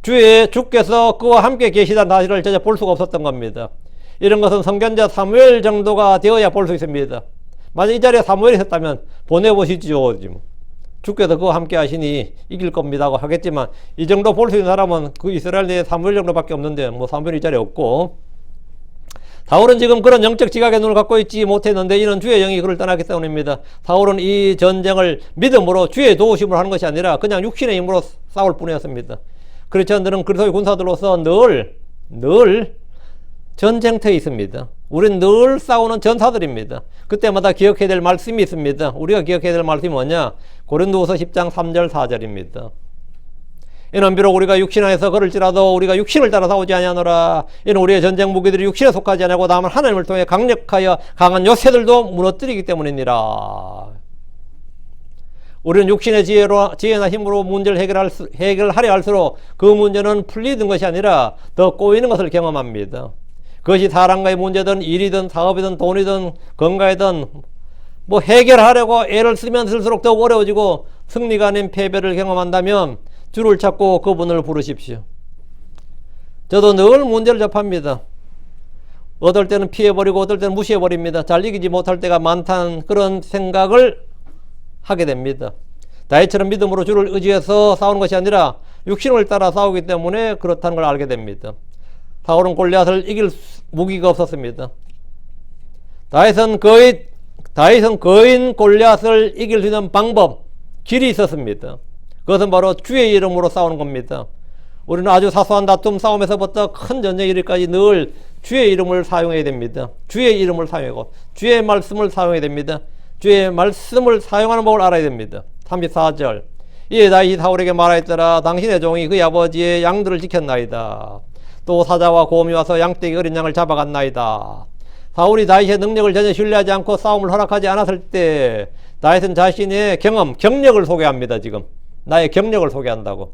주께서 그와 함께 계시다는 사실을 전혀 볼 수가 없었던 겁니다. 이런 것은 선견자 사무엘 정도가 되어야 볼 수 있습니다. 만약 이 자리에 사무엘이 있었다면 보내보시죠. 주께서 그와 함께 하시니 이길 겁니다 하고 하겠지만 이 정도 볼 수 있는 사람은 그 이스라엘 내에 사무엘 정도밖에 없는데 뭐 사무엘이 이 자리에 없고 사울은 지금 그런 영적 지각의 눈을 갖고 있지 못했는데 이는 주의 영이 그를 떠났기 때문입니다. 사울은 이 전쟁을 믿음으로 주의 도우심으로 하는 것이 아니라 그냥 육신의 힘으로 싸울 뿐이었습니다. 크리스천들은 그리스도의 군사들로서 늘 전쟁터에 있습니다. 우리는 늘 싸우는 전사들입니다. 그때마다 기억해야 될 말씀이 있습니다. 우리가 기억해야 될 말씀이 뭐냐? 고린도후서 10장 3절 4절입니다. 이는 비록 우리가 육신 안에서 걸을지라도 우리가 육신을 따라 싸우지 아니하노라. 이는 우리의 전쟁 무기들이 육신에 속하지 아니하고 다만 하나님을 통해 강력하여 강한 요새들도 무너뜨리기 때문이니라. 우리는 육신의 지혜나 힘으로 문제를 해결하려 할수록 그 문제는 풀리는 것이 아니라 더 꼬이는 것을 경험합니다. 그것이 사람과의 문제든 일이든 사업이든 돈이든 건강이든 뭐 해결하려고 애를 쓰면 쓸수록 더욱 어려워지고 승리가 아닌 패배를 경험한다면 주를 찾고 그분을 부르십시오. 저도 늘 문제를 접합니다. 어떨 때는 피해버리고 어떨 때는 무시해버립니다. 잘 이기지 못할 때가 많다는 그런 생각을 하게 됩니다. 다윗처럼 믿음으로 주를 의지해서 싸우는 것이 아니라 육신을 따라 싸우기 때문에 그렇다는 걸 알게 됩니다. 사울은 골리앗을 이길 무기가 없었습니다. 다윗은 거의 다윗은 거인 골리앗을 이길 수 있는 방법, 길이 있었습니다. 그것은 바로 주의 이름으로 싸우는 겁니다. 우리는 아주 사소한 다툼 싸움에서부터 큰 전쟁에 이르기까지 늘 주의 이름을 사용해야 됩니다. 주의 이름을 사용하고 주의 말씀을 사용해야 됩니다. 주의 말씀을 사용하는 법을 알아야 됩니다. 34절 이에 다윗이 사울에게 말하였더라. 당신의 종이 그의 아버지의 양들을 지켰나이다. 또 사자와 곰이 와서 양떼기 어린 양을 잡아갔나이다. 사울이 다윗의 능력을 전혀 신뢰하지 않고 싸움을 허락하지 않았을 때 다윗은 자신의 경험, 경력을 소개합니다. 지금 나의 경력을 소개한다고.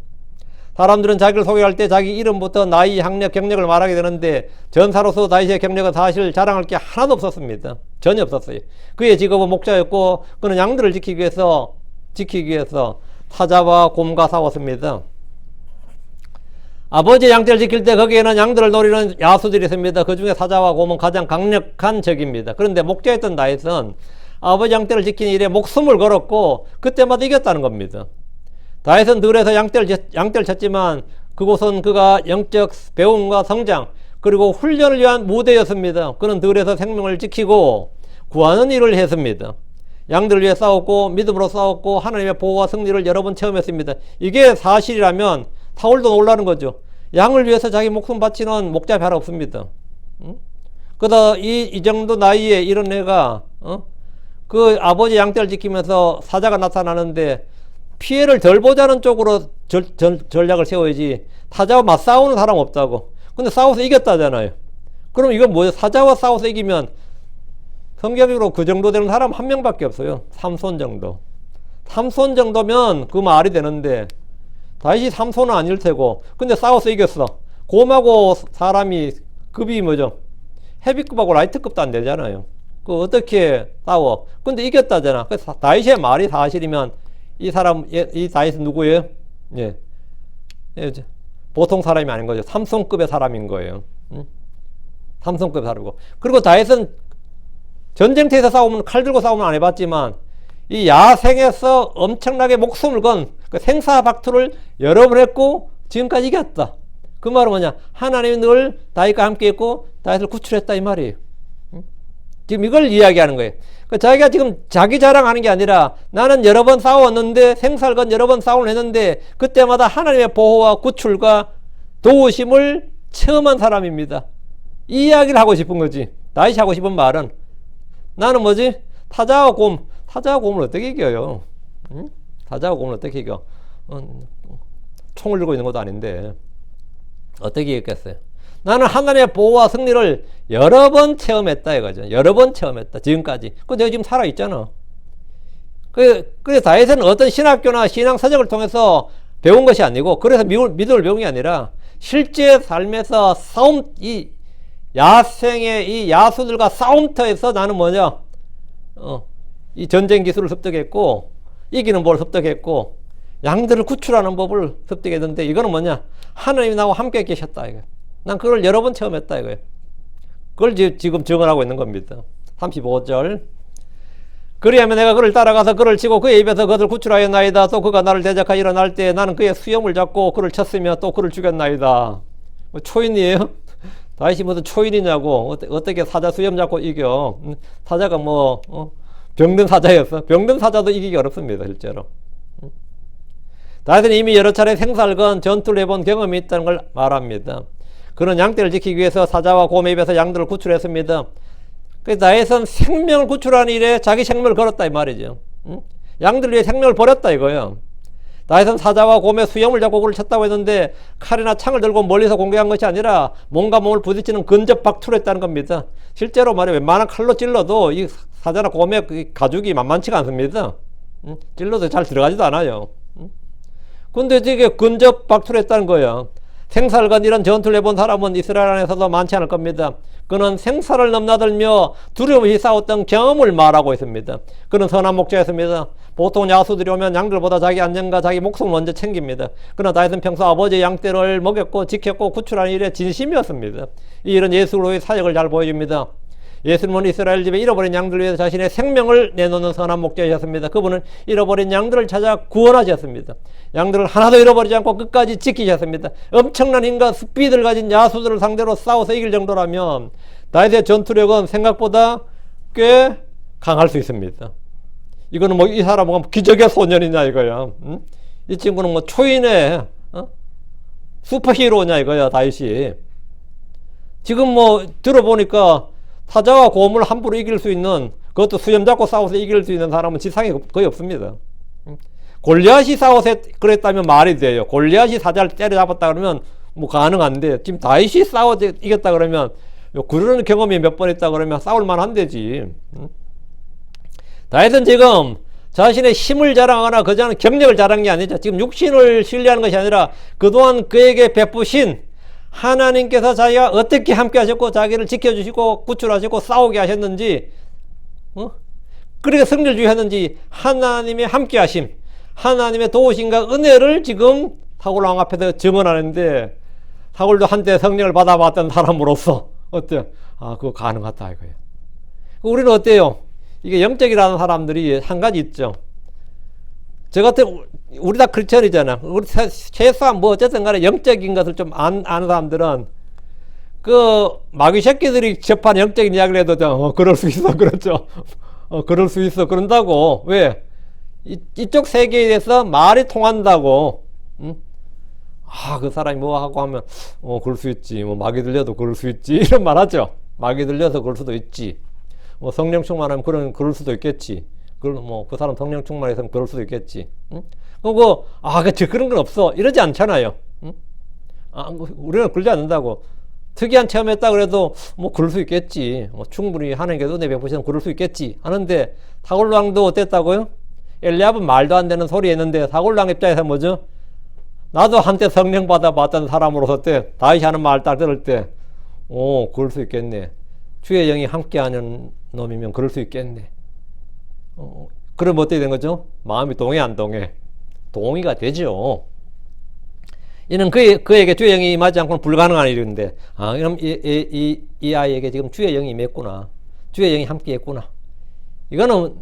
사람들은 자기를 소개할 때 자기 이름부터 나이, 학력, 경력을 말하게 되는데 전사로서 다윗의 경력은 사실 자랑할 게 하나도 없었습니다. 전혀 없었어요. 그의 직업은 목자였고 그는 양들을 지키기 위해서 사자와 곰과 싸웠습니다. 아버지의 양떼를 지킬 때 거기에는 양들을 노리는 야수들이 있습니다. 그 중에 사자와 곰은 가장 강력한 적입니다. 그런데 목자였던 다윗은 아버지 양떼를 지키는 일에 목숨을 걸었고 그때마다 이겼다는 겁니다. 다윗은 들에서 양떼를 쳤지만 그곳은 그가 영적 배움과 성장 그리고 훈련을 위한 무대였습니다. 그는 들에서 생명을 지키고 구하는 일을 했습니다. 양들을 위해 싸웠고 믿음으로 싸웠고 하나님의 보호와 승리를 여러 번 체험했습니다. 이게 사실이라면 사울도 놀라는 거죠. 양을 위해서 자기 목숨 바치는 목자 별 없습니다. 그러다 이 정도 나이에 이런 애가 그 아버지 양떼를 지키면서 사자가 나타나는데 피해를 덜 보자는 쪽으로 전략을 세워야지 사자와 맞싸우는 사람 없다고. 근데 싸워서 이겼다잖아요. 그럼 이건 뭐예요? 사자와 싸워서 이기면 성경적으로 그 정도 되는 사람 한 명밖에 없어요. 삼손 정도. 삼손 정도면 그 말이 되는데 다윗이 삼손은 아닐 테고 근데 싸워서 이겼어. 곰하고 사람이 급이 뭐죠? 헤비급하고 라이트급도 안 되잖아요. 그 어떻게 싸워? 근데 이겼다잖아. 그래서 다윗의 말이 사실이면 이 다윗은 누구예요? 예. 보통 사람이 아닌 거죠. 삼손급의 사람인 거예요. 삼손급의 사람이고. 그리고 다윗은 전쟁터에서 싸우면 칼 들고 싸우면 안 해봤지만 이 야생에서 엄청나게 목숨을 건 그 생사박투를 여러 번 했고 지금까지 이겼다. 그 말은 뭐냐? 하나님이 늘 다윗과 함께 있고 다윗을 구출했다 이 말이에요. 지금 이걸 이야기하는 거예요. 자기가 지금 자기 자랑하는 게 아니라 나는 여러 번 싸웠는데 생살건 여러 번 싸움을 했는데 그때마다 하나님의 보호와 구출과 도우심을 체험한 사람입니다. 이 이야기를 하고 싶은 거지. 다윗이 하고 싶은 말은 나는 뭐지? 사자와 곰을 어떻게 이겨요? 사자와 곰을 어떻게 이겨? 총을 들고 있는 것도 아닌데 어떻게 이겼겠어요? 나는 하나님의 보호와 승리를 여러 번 체험했다 이거죠. 여러 번 체험했다 지금까지. 내가 지금 살아있잖아. 그래서 다윗은 어떤 신학교나 신앙서적을 통해서 배운 것이 아니고 그래서 믿음을 배운 게 아니라 실제 삶에서 이 야생의 이 야수들과 싸움터에서 나는 뭐냐 이 전쟁 기술을 습득했고 이기는 법을 습득했고 양들을 구출하는 법을 습득했는데 이거는 뭐냐 하나님이 나와 함께 계셨다 이거. 난 그걸 여러 번 체험했다 이거예요. 그걸 지금 증언하고 있는 겁니다. 35절 그리하면 내가 그를 따라가서 그를 치고 그의 입에서 그를 구출하였나이다. 또 그가 나를 대적하여 일어날 때 나는 그의 수염을 잡고 그를 쳤으며 또 그를 죽였나이다. 뭐 초인이에요? 다윗이 무슨 초인이냐고. 어떻게 사자 수염 잡고 이겨. 사자가 병든 사자였어. 병든 사자도 이기기 어렵습니다 실제로. 다윗은 이미 여러 차례 생살건 전투를 해본 경험이 있다는 걸 말합니다. 그는 양떼를 지키기 위해서 사자와 곰의 입에서 양들을 구출했습니다. 그래서 다윗은 생명을 구출하는 일에 자기 생명을 걸었다 이 말이죠. 양들을 위해 생명을 버렸다 이거예요. 다윗은 사자와 곰의 수염을 잡고 그를 쳤다고 했는데 칼이나 창을 들고 멀리서 공격한 것이 아니라 몸과 몸을 부딪히는 근접 박투를 했다는 겁니다. 실제로 말해 웬만한 칼로 찔러도 이 사자나 곰의 그 가죽이 만만치가 않습니다. 찔러도 잘 들어가지도 않아요. 근데 이게 근접 박투를 했다는 거예요. 생살건 이런 전투를 해본 사람은 이스라엘 안에서도 많지 않을 겁니다. 그는 생사를 넘나들며 두려움 없이 싸웠던 경험을 말하고 있습니다. 그는 선한 목자였습니다. 보통 야수들이 오면 양들보다 자기 안전과 자기 목숨을 먼저 챙깁니다. 그러나 다윗은 평소 아버지의 양떼를 먹였고 지켰고 구출하는 일에 진심이었습니다. 이 일은 예수로의 사역을 잘 보여줍니다. 예수님은 이스라엘 집에 잃어버린 양들을 위해서 자신의 생명을 내놓는 선한 목자이셨습니다. 그분은 잃어버린 양들을 찾아 구원하셨습니다. 양들을 하나도 잃어버리지 않고 끝까지 지키셨습니다. 엄청난 힘과 스피드를 가진 야수들을 상대로 싸워서 이길 정도라면 다윗의 전투력은 생각보다 꽤 강할 수 있습니다. 이거는 뭐 이 사람은 기적의 소년이냐 이거야. 응? 이 친구는 뭐 초인의 슈퍼히어로냐 이거야 다윗이. 지금 뭐 들어보니까 사자와 곰을 함부로 이길 수 있는, 그것도 수염 잡고 싸워서 이길 수 있는 사람은 지상에 거의 없습니다. 골리앗이 싸워서 그랬다면 말이 돼요. 골리앗이 사자를 때려잡았다 그러면 뭐 가능한데, 지금 다윗이 싸워 이겼다 그러면, 그런 경험이 몇 번 있다 그러면 싸울 만한 데지. 다윗은 지금 자신의 힘을 자랑하거나 그자는 경력을 자랑한 게 아니죠. 지금 육신을 신뢰하는 것이 아니라 그동안 그에게 베푸신 하나님께서 자기가 어떻게 함께 하셨고 자기를 지켜주시고 구출하셨고 싸우게 하셨는지, 그렇게 승리를 주셨는지 하나님의 함께 하심, 하나님의 도우심과 은혜를 지금 사울 왕 앞에서 증언하는데, 사울도 한때 성령을 받아봤던 사람으로서 어때요? 아, 그거 가능하다 이거예요. 우리는 어때요? 이게 영적이라는 사람들이 한 가지 있죠. 저 같은, 우리 다 크리스천이잖아. 우리 최소한 뭐 어쨌든 간에 영적인 것을 좀 아는 사람들은 그 마귀 새끼들이 접한 영적인 이야기를 해도 그럴 수 있어. 그렇죠. 그럴 수 있어. 그런다고. 왜? 이쪽 세계에 대해서 말이 통한다고. 아, 그 사람이 뭐 하고 하면 그럴 수 있지. 뭐 마귀 들려도 그럴 수 있지. 이런 말 하죠. 마귀 들려서 그럴 수도 있지. 뭐 성령 충만하면 그럴 수도 있겠지. 그 사람 성령 충만해서 그럴 수도 있겠지. 그리고 그런 건 없어. 이러지 않잖아요. 우리는 그러지 않는다고. 특이한 체험했다 그래도 뭐 그럴 수 있겠지. 뭐 충분히 하나님께서 은혜 베푸시면 그럴 수 있겠지. 하는데 사울 왕도 어땠다고요? 엘리압은 말도 안 되는 소리 했는데 사울 왕 입장에서 뭐죠? 나도 한때 성령 받아봤던 사람으로서 때 다윗이 하는 말 딱 들을 때 그럴 수 있겠네. 주의 영이 함께하는 놈이면 그럴 수 있겠네. 그럼 어떻게 된 거죠? 마음이 동해 안 동해? 동의가 되죠. 이는 그에게 주의 영이 임하지 않고는 불가능한 일인데, 그럼 이 아이에게 지금 주의 영이 임했구나. 주의 영이 함께 했구나. 이거는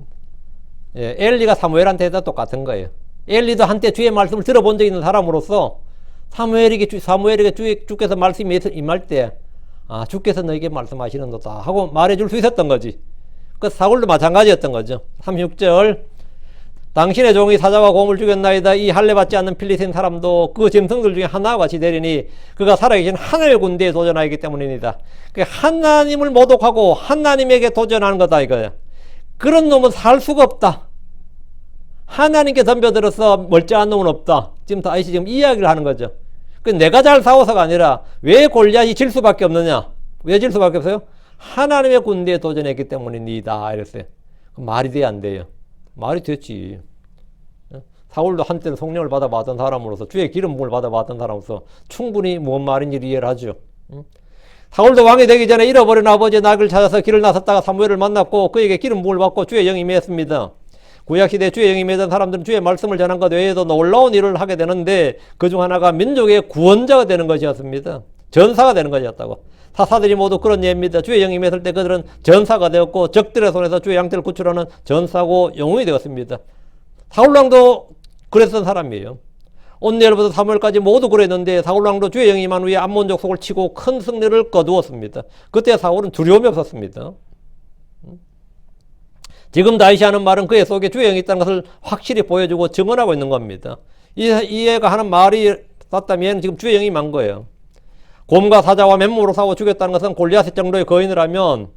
엘리가 사무엘한테 했다 똑같은 거예요. 엘리도 한때 주의 말씀을 들어본 적 있는 사람으로서 사무엘에게 주께서 말씀이 임할 때 주께서 너에게 말씀하시는도다 하고 말해줄 수 있었던 거지. 그 사울도 마찬가지였던 거죠. 36절, 당신의 종이 사자와 곰을 죽였나이다. 이 할례 받지 않는 필리스틴 사람도 그 짐승들 중에 하나와 같이 되리니 그가 살아계신 하늘 군대에 도전하기 때문입니다. 하나님을 모독하고 하나님에게 도전하는 거다 이거야. 그런 놈은 살 수가 없다. 하나님께 덤벼들어서 멀쩡한 놈은 없다. 지금 다윗이 지금 이야기를 하는 거죠. 내가 잘 싸워서가 아니라 왜 골리앗이 질 수밖에 없느냐? 왜 질 수밖에 없어요? 하나님의 군대에 도전했기 때문입니다. 이랬어요. 말이 돼야 안 돼요? 말이 됐지. 사울도 한때는 성령을 받아봤던 사람으로서, 주의 기름 부음을 받아봤던 사람으로서 충분히 뭔 말인지 이해를 하죠. 사울도 왕이 되기 전에 잃어버린 아버지의 낙을 찾아서 길을 나섰다가 사무엘을 만났고 그에게 기름 부음을 받고 주의 영이 임했습니다. 구약시대 주의 영이 임했던 사람들은 주의 말씀을 전한 것 외에도 놀라운 일을 하게 되는데 그중 하나가 민족의 구원자가 되는 것이었습니다. 전사가 되는 것이었다고. 사사들이 모두 그런 예입니다. 주의 영이 임했을 때 그들은 전사가 되었고 적들의 손에서 주의 양떼를 구출하는 전사고 영웅이 되었습니다. 사울왕도 그랬던 사람이에요. 온넬부터 사무엘까지 모두 그랬는데 사울왕도 주의 영이 임한 후에 암몬족 속을 치고 큰 승리를 거두었습니다. 그때 사울은 두려움이 없었습니다. 지금 다윗이 하는 말은 그의 속에 주의 영이 있다는 것을 확실히 보여주고 증언하고 있는 겁니다. 이 애가 하는 말이 맞다면 지금 주의 영이 임한 거예요. 곰과 사자와 맨몸으로 싸워 죽였다는 것은 골리앗 정도의 거인을 하면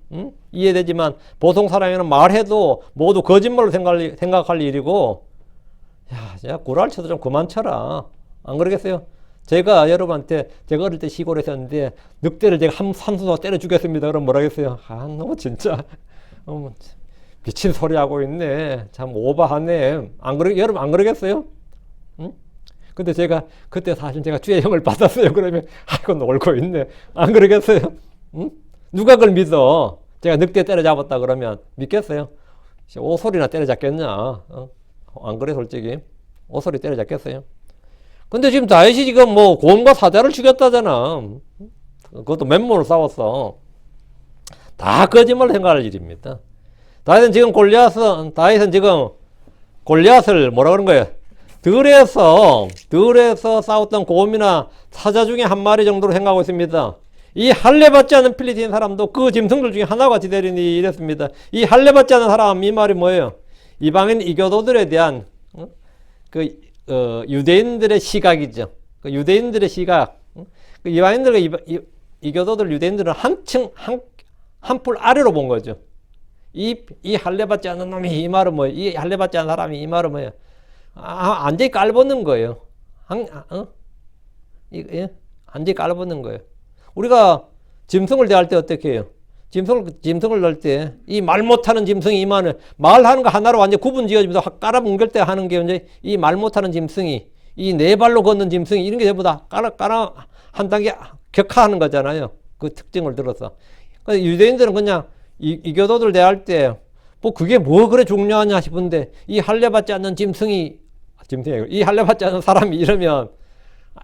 이해되지만 보통 사람이면 말해도 모두 거짓말로 생각할 일이고, 야, 구라를 쳐도 좀 그만 쳐라. 안 그러겠어요? 제가 여러분한테, 제가 어릴 때 시골에 있었는데 늑대를 제가 한 수서 때려 죽였습니다. 그럼 뭐라 하겠어요? 너무 진짜 미친 소리 하고 있네. 참 오바하네. 여러분 안 그러겠어요? 근데 제가 그때 사실 제가 주의 영을 받았어요. 그러면 아이고 놀고 있네. 안 그러겠어요? 누가 그걸 믿어? 제가 늑대 때려잡았다 그러면 믿겠어요? 오소리나 때려잡겠냐? 안 그래 솔직히? 오소리 때려잡겠어요? 근데 지금 다윗이 지금 뭐 곰과 사자를 죽였다잖아. 그것도 맨몸으로 싸웠어. 다 거짓말로 생각할 일입니다. 다윗은 지금 골리앗을 뭐라 그런 거예요? 들에서 싸웠던 곰이나 사자 중에 한 마리 정도로 생각하고 있습니다. 이 할례받지 않은 필리핀 사람도 그 짐승들 중에 하나가 되리니 이랬습니다. 이 할례받지 않은 사람, 이 말이 뭐예요? 이방인 이교도들에 대한 유대인들의 시각이죠. 그 유대인들의 시각. 그 이방인들과 이교도들, 유대인들은 한풀 아래로 본 거죠. 이 할례받지 않는 놈이 이 말은 뭐예요? 이 할례받지 않은 사람이 이 말은 뭐예요? 완전히 깔보는 거예요. 완전히 깔보는 거예요. 우리가 짐승을 대할 때 어떻게 해요? 짐승을 넣을 때 이 말 못하는 짐승이 이만을 말하는 거 하나로 완전 구분 지어집니다. 확 깔아뭉갤 때 하는 게 이제 이 말 못하는 짐승이 이 네 발로 걷는 짐승이 이런 게 전부 다 깔아 한 단계 격하하는 거잖아요. 그 특징을 들어서. 유대인들은 그냥 이교도들 대할 때 뭐 그게 뭐 그래 중요하냐 싶은데 이 할례받지 않는 짐승이 이 할례받지 않는 사람이 이러면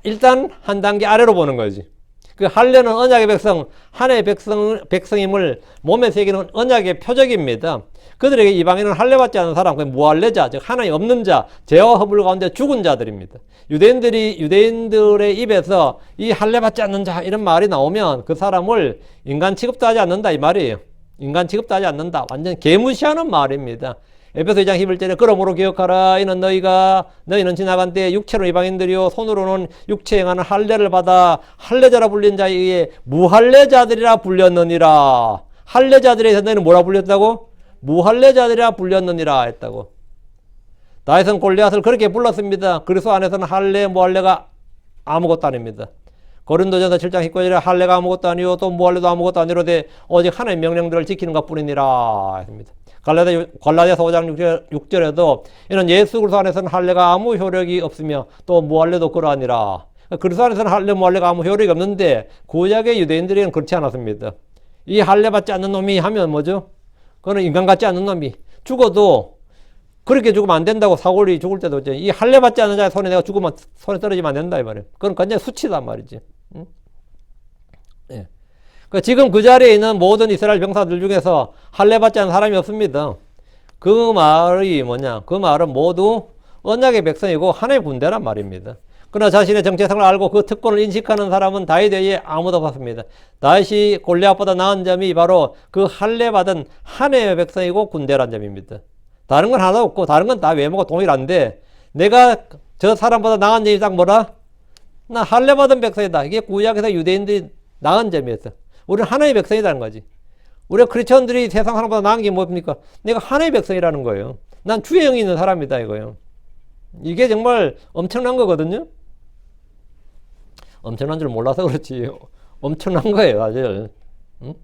일단 한 단계 아래로 보는 거지. 그 할례는 언약의 백성, 하나의 백성임을 몸에 새기는 언약의 표적입니다. 그들에게 이방인은 할례받지 않은 사람, 그 무할례자, 즉 하나님 없는 자, 죄와 허물 가운데 죽은 자들입니다. 유대인들의 입에서 이 할례받지 않는 자 이런 말이 나오면 그 사람을 인간 취급도 하지 않는다 이 말이에요. 인간 취급도 하지 않는다. 완전 개무시하는 말입니다. 에베소 2장 11절에 그러므로 기억하라. 이는 너희는 지나간 때 육체로 이방인들이요 손으로는 육체 행하는 할례를 받아 할례자라 불린 자에 의해 무할례자들이라 불렸느니라. 할례자들에서 너희는 뭐라 불렸다고? 무할례자들이라 불렸느니라 했다고. 다윗은 골리앗을 그렇게 불렀습니다. 그리스도 안에서는 할례 무할례가 아무것도 아닙니다. 고린도전서 7장 19절에 할례가 아무것도 아니요 또 무할례도 아무것도 아니로되 오직 하나님의 명령들을 지키는 것뿐이니라 했습니다. 갈라디아서 5장 6절에도 이는 예수 그리스도 안에서는 할례가 아무 효력이 없으며 또 무할례도 그러하니라. 그리스도 안에서는 할례 무할례가 아무 효력이 없는데 구약의 유대인들에게는 그렇지 않았습니다. 이 할례 받지 않는 놈이 하면 뭐죠? 그거는 인간 같지 않은 놈이 죽어도 그렇게 죽으면 안 된다고. 사골이 죽을 때도 이 할례 받지 않는 자의 손에 내가 죽으면 손에 떨어지면 안 된다 이 말이에요. 그건 완전 수치단 말이지. 응? 예. 지금 그 자리에 있는 모든 이스라엘 병사들 중에서 할례 받지 않은 사람이 없습니다. 그 말이 뭐냐? 그 말은 모두 언약의 백성이고 하나의 군대란 말입니다. 그러나 자신의 정체성을 알고 그 특권을 인식하는 사람은 다윗 외에 아무도 없었습니다. 다윗이 골리앗보다 나은 점이 바로 그 할례 받은 하나의 백성이고 군대란 점입니다. 다른 건 하나 없고 다른 건 다 외모가 동일한데 내가 저 사람보다 나은 점이 딱 뭐라? 나 할례 받은 백성이다. 이게 구약에서 유대인들이 나은 점이었어. 우리는 하나의 백성이라는 거지. 우리가 크리스천들이 세상 사람보다 나은 게 뭡니까? 내가 하나의 백성이라는 거예요. 난 주의 영이 있는 사람이다 이거예요. 이게 정말 엄청난 거거든요. 엄청난 줄 몰라서 그렇지. 엄청난 거예요 사실. 응?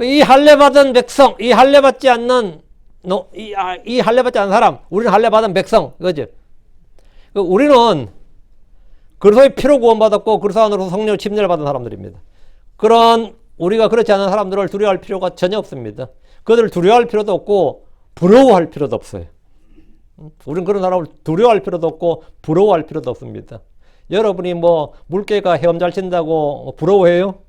이 할례 받은 백성, 이 할례 받지 않는 이 할례 받지 않는 사람, 우리는 할례 받은 백성 이거죠. 우리는 그리스도의 피로 구원받았고 그리스도 안으로 성령을 침례를 받은 사람들입니다. 그런 우리가 그렇지 않은 사람들을 두려워할 필요가 전혀 없습니다. 그들을 두려워할 필요도 없고 부러워할 필요도 없어요. 우리는 그런 사람을 두려워할 필요도 없고 부러워할 필요도 없습니다. 여러분이 뭐 물개가 헤엄 잘 친다고 부러워해요?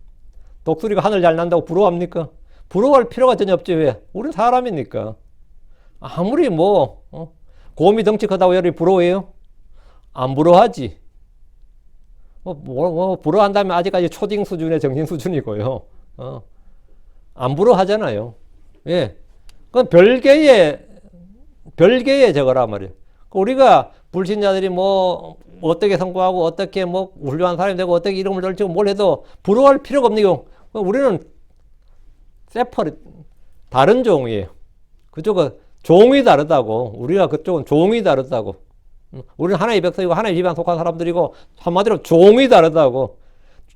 독수리가 하늘 잘 난다고 부러워합니까? 부러워할 필요가 전혀 없지. 왜? 우리는 사람이니까. 아무리 곰이 덩치 크다고 여러분이 부러워해요? 안 부러워하지. 부러워한다면 아직까지 초딩 수준의 정신 수준이고요. 안 부러워하잖아요. 예. 그건 별개의 저거란 말이에요. 우리가 불신자들이 어떻게 성공하고 어떻게 훌륭한 사람이 되고 어떻게 이름을 걸치고 뭘 해도 부러워할 필요가 없는 경우. 우리는 세퍼릿 다른 종이에요. 그쪽은 종이 다르다고. 우리가 그쪽은 종이 다르다고. 우리는 하나의 백성이고 하나의 집안 속한 사람들이고 한마디로 종이 다르다고.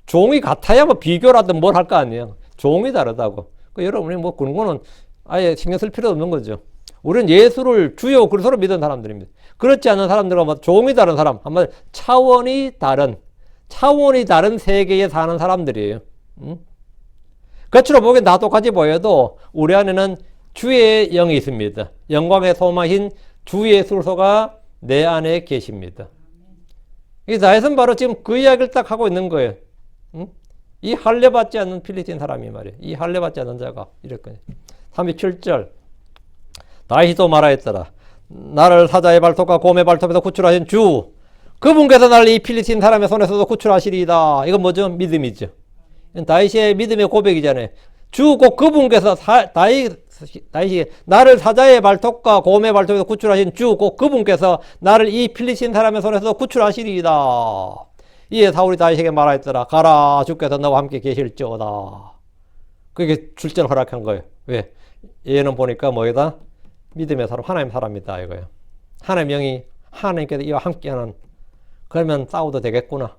종이 같아야 비교라든 뭘 할 거 아니에요. 종이 다르다고. 여러분이 그런 거는 아예 신경 쓸 필요 없는 거죠. 우리는 예수를 주요 그리스도로 믿은 사람들입니다. 그렇지 않은 사람들과 종이 다른 사람, 한마디로 차원이 다른 세계에 사는 사람들이에요. 겉으로 보기엔 다 똑같이 보여도 우리 안에는 주의 영이 있습니다. 영광의 소망인 주 예수 그리스도가 내 안에 계십니다. 이 다윗은 바로 지금 그 이야기를 딱 하고 있는 거예요. 이 할례 받지 않는 필리스틴 사람이 말이에요. 이 할례 받지 않는 자가 이랬거든요. 37절 다윗이 또 말하였더라. 나를 사자의 발톱과 곰의 발톱에서 구출하신 주 그분께서 나를 이 필리스틴 사람의 손에서도 구출하시리이다. 이건 뭐죠? 믿음이죠. 다윗의 믿음의 고백이잖아요. 주 곧 그분께서 다윗이 나를 사자의 발톱과 곰의 발톱에서 구출하신 주 곧 그분께서 나를 이 필리스틴 사람의 손에서 구출하시리이다. 이에 사울이 다윗에게 말하였더라. 가라, 주께서 너와 함께 계실지어다. 그게 출전을 허락한 거예요. 왜? 얘는 보니까 뭐이다? 믿음의 사람, 하나님 사람이다 이거예요. 하나님 영이 하나님께서 이와 함께하는, 그러면 싸워도 되겠구나.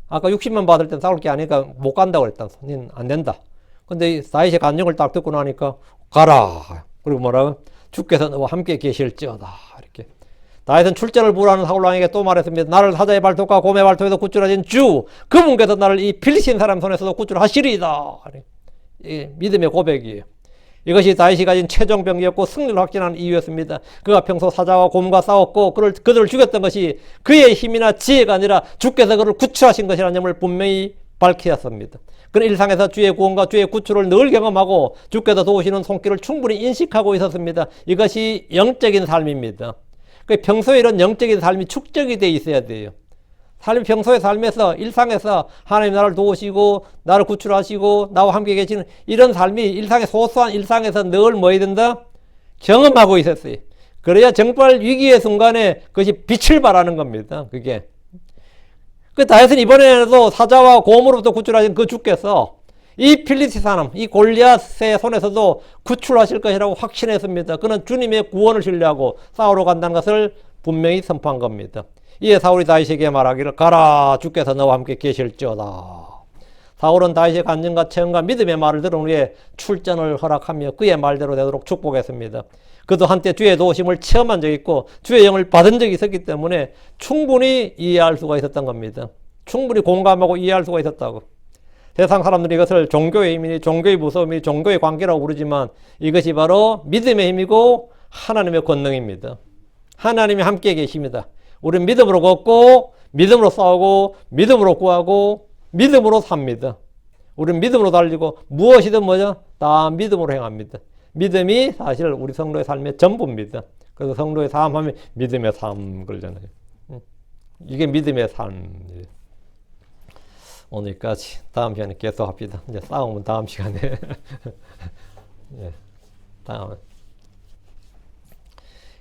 아까 60만 받을 땐 싸울 게 아니니까 못 간다고 그랬다. 니는 안 된다. 근데 다윗의 간증을 딱 듣고 나니까 가라. 그리고 뭐라고? 주께서 너와 함께 계실지어다. 이렇게. 다윗은 출전을 불하는 사울 왕에게 또 말했습니다. 나를 사자의 발톱과 곰의 발톱에서 구출하신 주, 그분께서 나를 이 필리스틴 사람 손에서도 구출하시리이다. 믿음의 고백이에요. 이것이 다윗이 가진 최종병기였고 승리를 확신한 이유였습니다. 그가 평소 사자와 곰과 싸웠고 그들을 죽였던 것이 그의 힘이나 지혜가 아니라 주께서 그를 구출하신 것이라는 점을 분명히 밝히었습니다. 그는 일상에서 주의 구원과 주의 구출을 늘 경험하고 주께서 도우시는 손길을 충분히 인식하고 있었습니다. 이것이 영적인 삶입니다. 평소에 이런 영적인 삶이 축적이 되어 있어야 돼요. 평소의 삶에서, 일상에서 하나님 나를 도우시고 나를 구출하시고 나와 함께 계시는 이런 삶이 일상의 소소한 일상에서 늘 뭐 해야 된다? 경험하고 있었어요. 그래야 정말 위기의 순간에 그것이 빛을 발하는 겁니다. 그게. 다윗은 이번에도 사자와 곰으로부터 구출하신 그 주께서 이 필리스티 사람, 이 골리앗의 손에서도 구출하실 것이라고 확신했습니다. 그는 주님의 구원을 신뢰하고 싸우러 간다는 것을 분명히 선포한 겁니다. 이에 사울이 다윗에게 말하기를 가라, 주께서 너와 함께 계실지어다. 사울은 다윗의 간증과 체험과 믿음의 말을 들은 후에 출전을 허락하며 그의 말대로 되도록 축복했습니다. 그도 한때 주의 도우심을 체험한 적이 있고 주의 영을 받은 적이 있었기 때문에 충분히 이해할 수가 있었던 겁니다. 충분히 공감하고 이해할 수가 있었다고. 세상 사람들이 이것을 종교의 힘이니 종교의 무서움이니 종교의 관계라고 부르지만 이것이 바로 믿음의 힘이고 하나님의 권능입니다. 하나님이 함께 계십니다. 우리는 믿음으로 걷고 믿음으로 싸우고 믿음으로 구하고 믿음으로 삽니다. 우리는 믿음으로 달리고 무엇이든 뭐죠? 다 믿음으로 행합니다. 믿음이 사실 우리 성도의 삶의 전부입니다. 그래서 성도의 삶 하면 믿음의 삶 그러잖아요. 이게 믿음의 삶이에요. 오늘까지. 다음 시간에 계속 합시다. 이제 싸움은 다음 시간에. 예, 다음에.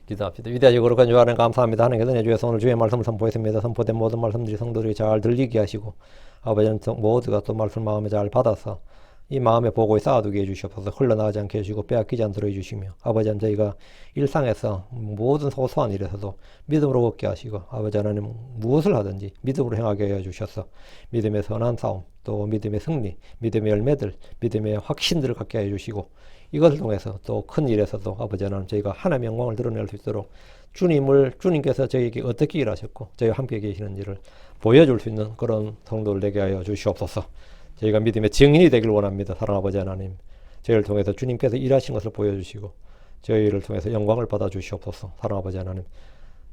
기도합시다. 위대하시고 거룩한 주 하나님 감사합니다. 하나님께서 내주에서 오늘 주의 말씀을 선포했습니다. 선포된 모든 말씀들이 성도들이 잘 들리게 하시고 아버지는 모두가 또 말씀 마음에 잘 받아서 이 마음의 보고에 쌓아두게 해주시옵소서. 흘러나가지 않게 해주시고 빼앗기지 않도록 해주시며 아버지 하나님 저희가 일상에서 모든 소소한 일에서도 믿음으로 걷게 하시고 아버지 하나님 무엇을 하든지 믿음으로 행하게 해주셔서 믿음의 선한 싸움 또 믿음의 승리 믿음의 열매들 믿음의 확신들을 갖게 해주시고 이것을 통해서 또 큰 일에서도 아버지 하나님 저희가 하나님의 영광을 드러낼 수 있도록 주님께서 저희에게 어떻게 일하셨고 저희와 함께 계시는 일을 보여줄 수 있는 그런 성도를 되게 하여 주시옵소서. 저희가 믿음의 증인이 되길 원합니다. 사랑하는 아버지 하나님 저희를 통해서 주님께서 일하신 것을 보여주시고 저희를 통해서 영광을 받아 주시옵소서. 사랑하는 아버지 하나님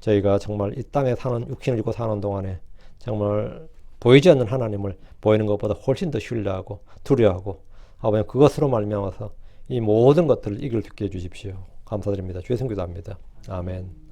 저희가 정말 이 땅에 사는 육신을 입고 사는 동안에 정말 보이지 않는 하나님을 보이는 것보다 훨씬 더 신뢰하고 두려워하고 아버지 그것으로 말미암아서 이 모든 것들을 이길 수 있게 해주십시오. 감사드립니다. 주의 성기도합니다. 아멘.